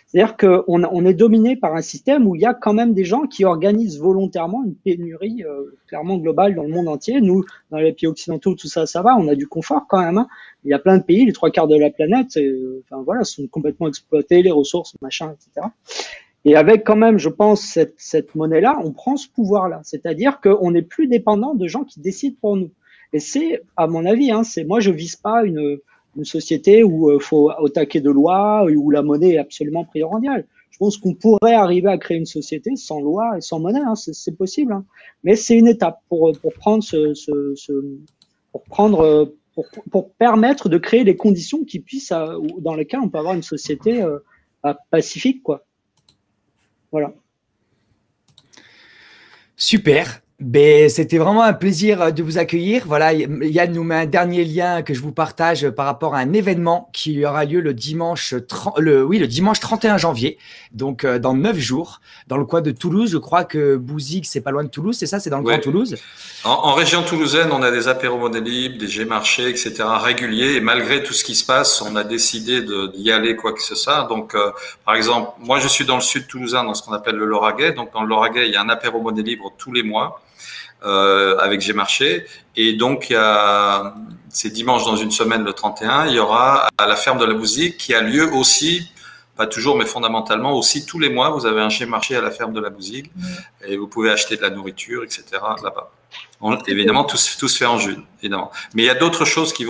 C'est-à-dire qu'on est dominé par un système où il y a quand même des gens qui organisent volontairement une pénurie clairement globale dans le monde entier. Nous, dans les pays occidentaux, tout ça, ça va, on a du confort quand même. Hein. Il y a plein de pays, les 3/4 de la planète, sont complètement exploités, les ressources, machin, etc. Et avec quand même, je pense, cette monnaie-là, on prend ce pouvoir-là. C'est-à-dire qu'on n'est plus dépendant de gens qui décident pour nous. Et c'est, à mon avis, moi je vise pas une société où il faut au taquet de loi, où la monnaie est absolument primordiale. Je pense qu'on pourrait arriver à créer une société sans loi et sans monnaie, c'est possible. Mais c'est une étape pour prendre pour permettre de créer les conditions qui puissent, dans lesquelles on peut avoir une société pacifique, quoi. Voilà. Super. Ben, c'était vraiment un plaisir de vous accueillir. Voilà, Yann nous met un dernier lien que je vous partage par rapport à un événement qui aura lieu le dimanche 31 janvier, donc dans 9 jours, dans le coin de Toulouse. Je crois que Bouzigues, c'est pas loin de Toulouse, c'est ça? C'est dans le Grand Toulouse? En région toulousaine, on a des apéros monnaie libre, des G-marchés, etc. réguliers. Et malgré tout ce qui se passe, on a décidé d'y aller quoi que ce soit. Donc, par exemple, moi, je suis dans le sud toulousain, dans ce qu'on appelle le Lauragais. Donc, dans le Lauragais, il y a un apéro monnaie libre tous les mois. Avec G-Marché, et donc c'est dimanche dans une semaine, le 31, il y aura à la ferme de la Bouzigue qui a lieu aussi, pas toujours mais fondamentalement aussi tous les mois. Vous avez un G-Marché à la ferme de la Bouzigue et vous pouvez acheter de la nourriture, etc. là-bas. Évidemment, tout se fait en jus, évidemment. Mais il y a d'autres choses qui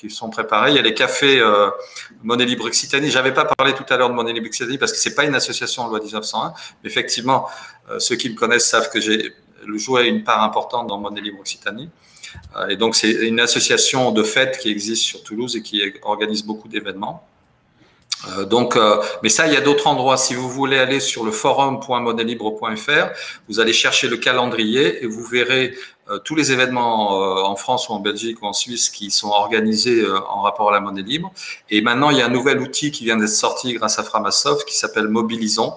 sont préparées. Il y a les cafés Monnaie Libre Occitanie. J'avais pas parlé tout à l'heure de Monnaie Libre Occitanie parce que c'est pas une association en loi 1901. Mais effectivement, ceux qui me connaissent savent que j'ai joué une part importante dans Monnaie Libre Occitanie. Et donc, c'est une association de fêtes qui existe sur Toulouse et qui organise beaucoup d'événements. Mais ça, il y a d'autres endroits. Si vous voulez aller sur le forum.monnailibre.fr, vous allez chercher le calendrier et vous verrez tous les événements en France ou en Belgique ou en Suisse qui sont organisés en rapport à la monnaie libre. Et maintenant, il y a un nouvel outil qui vient d'être sorti grâce à Framasoft qui s'appelle Mobilisons.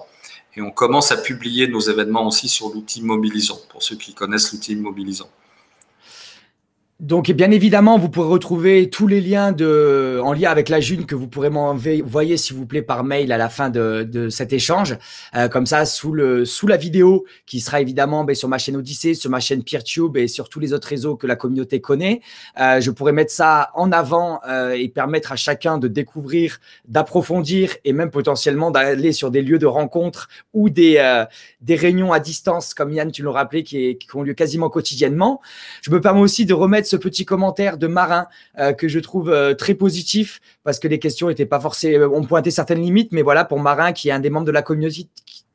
Et on commence à publier nos événements aussi sur l'outil Mobilisons, pour ceux qui connaissent l'outil Mobilisons. Donc, bien évidemment, vous pourrez retrouver tous les liens en lien avec la June que vous pourrez m'envoyer, s'il vous plaît, par mail à la fin de cet échange. Comme ça, sous la vidéo, qui sera évidemment sur ma chaîne Odyssée, sur ma chaîne PeerTube et sur tous les autres réseaux que la communauté connaît. Je pourrais mettre ça en avant et permettre à chacun de découvrir, d'approfondir et même potentiellement d'aller sur des lieux de rencontre ou des réunions à distance, comme Yann, tu l'as rappelé, qui ont lieu quasiment quotidiennement. Je me permets aussi de remettre ce petit commentaire de Marin que je trouve très positif parce que les questions étaient pas forcément, on pointait certaines limites, mais voilà, pour Marin qui est un des membres de la communauté,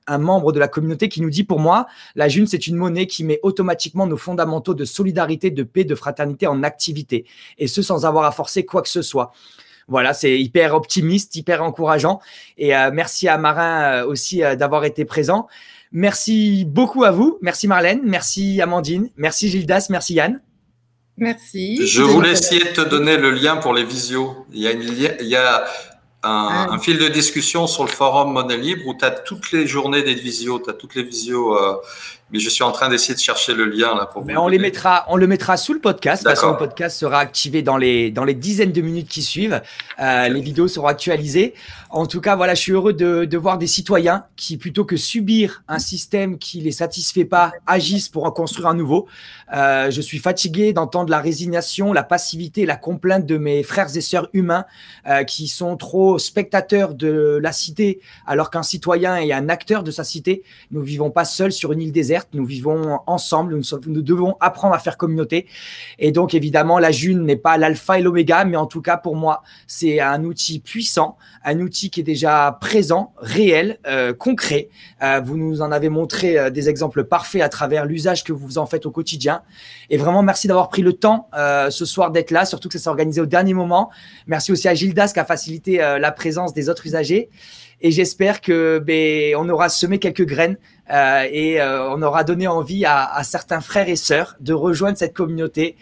un membre de la communauté qui nous dit: pour moi, la June, c'est une monnaie qui met automatiquement nos fondamentaux de solidarité, de paix, de fraternité en activité, et ce sans avoir à forcer quoi que ce soit. Voilà, c'est hyper optimiste, hyper encourageant, et merci à Marin aussi d'avoir été présent. Merci beaucoup à vous, merci Marlène, merci Amandine, merci Gildas, merci Yann. Merci. Je voulais essayer de te donner le lien pour les visios. Il y a un fil de discussion sur le forum Monnaie Libre où tu as toutes les journées des visios, tu as toutes les visios, mais je suis en train d'essayer de chercher le lien là pour vous. On le mettra sous le podcast, parce que le podcast sera activé dans les dizaines de minutes qui suivent. Les vidéos seront actualisées. En tout cas, voilà, je suis heureux de voir des citoyens qui, plutôt que subir un système qui les satisfait pas, agissent pour en construire un nouveau. Je suis fatigué d'entendre la résignation, la passivité et la complainte de mes frères et sœurs humains qui sont trop spectateurs de la cité, alors qu'un citoyen est un acteur de sa cité. Nous vivons pas seuls sur une île déserte, nous vivons ensemble, nous devons apprendre à faire communauté. Et donc, évidemment, la June n'est pas l'alpha et l'oméga, mais en tout cas, pour moi, c'est un outil puissant, un outil qui est déjà présent, réel, concret. Vous nous en avez montré des exemples parfaits à travers l'usage que vous en faites au quotidien. Et vraiment, merci d'avoir pris le temps ce soir d'être là, surtout que ça s'est organisé au dernier moment. Merci aussi à Gildas qui a facilité la présence des autres usagers. Et j'espère que on aura semé quelques graines et on aura donné envie à certains frères et sœurs de rejoindre cette communauté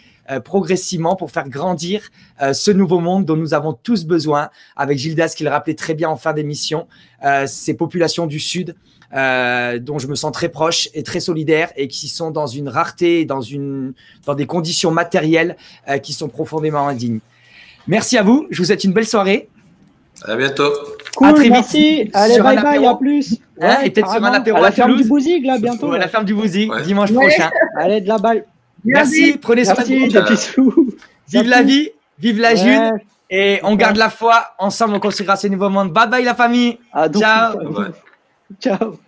progressivement pour faire grandir ce nouveau monde dont nous avons tous besoin. Avec Gildas qui le rappelait très bien en fin d'émission, ces populations du Sud dont je me sens très proche et très solidaire et qui sont dans une rareté, dans des conditions matérielles qui sont profondément indignes. Merci à vous, je vous souhaite une belle soirée. À bientôt. Cool, à très merci. vite. Allez, bye bye, à plus. Et peut-être sur un apéro à la ferme du Bouzigues, là, bientôt. À la ferme du Bouzigues, dimanche prochain. Allez, de la balle. Merci, prenez soin de vous. Vive la vie, vive la June. Et on garde la foi. Ensemble, on construira ce nouveau monde. Bye bye, la famille. Ciao. Ciao.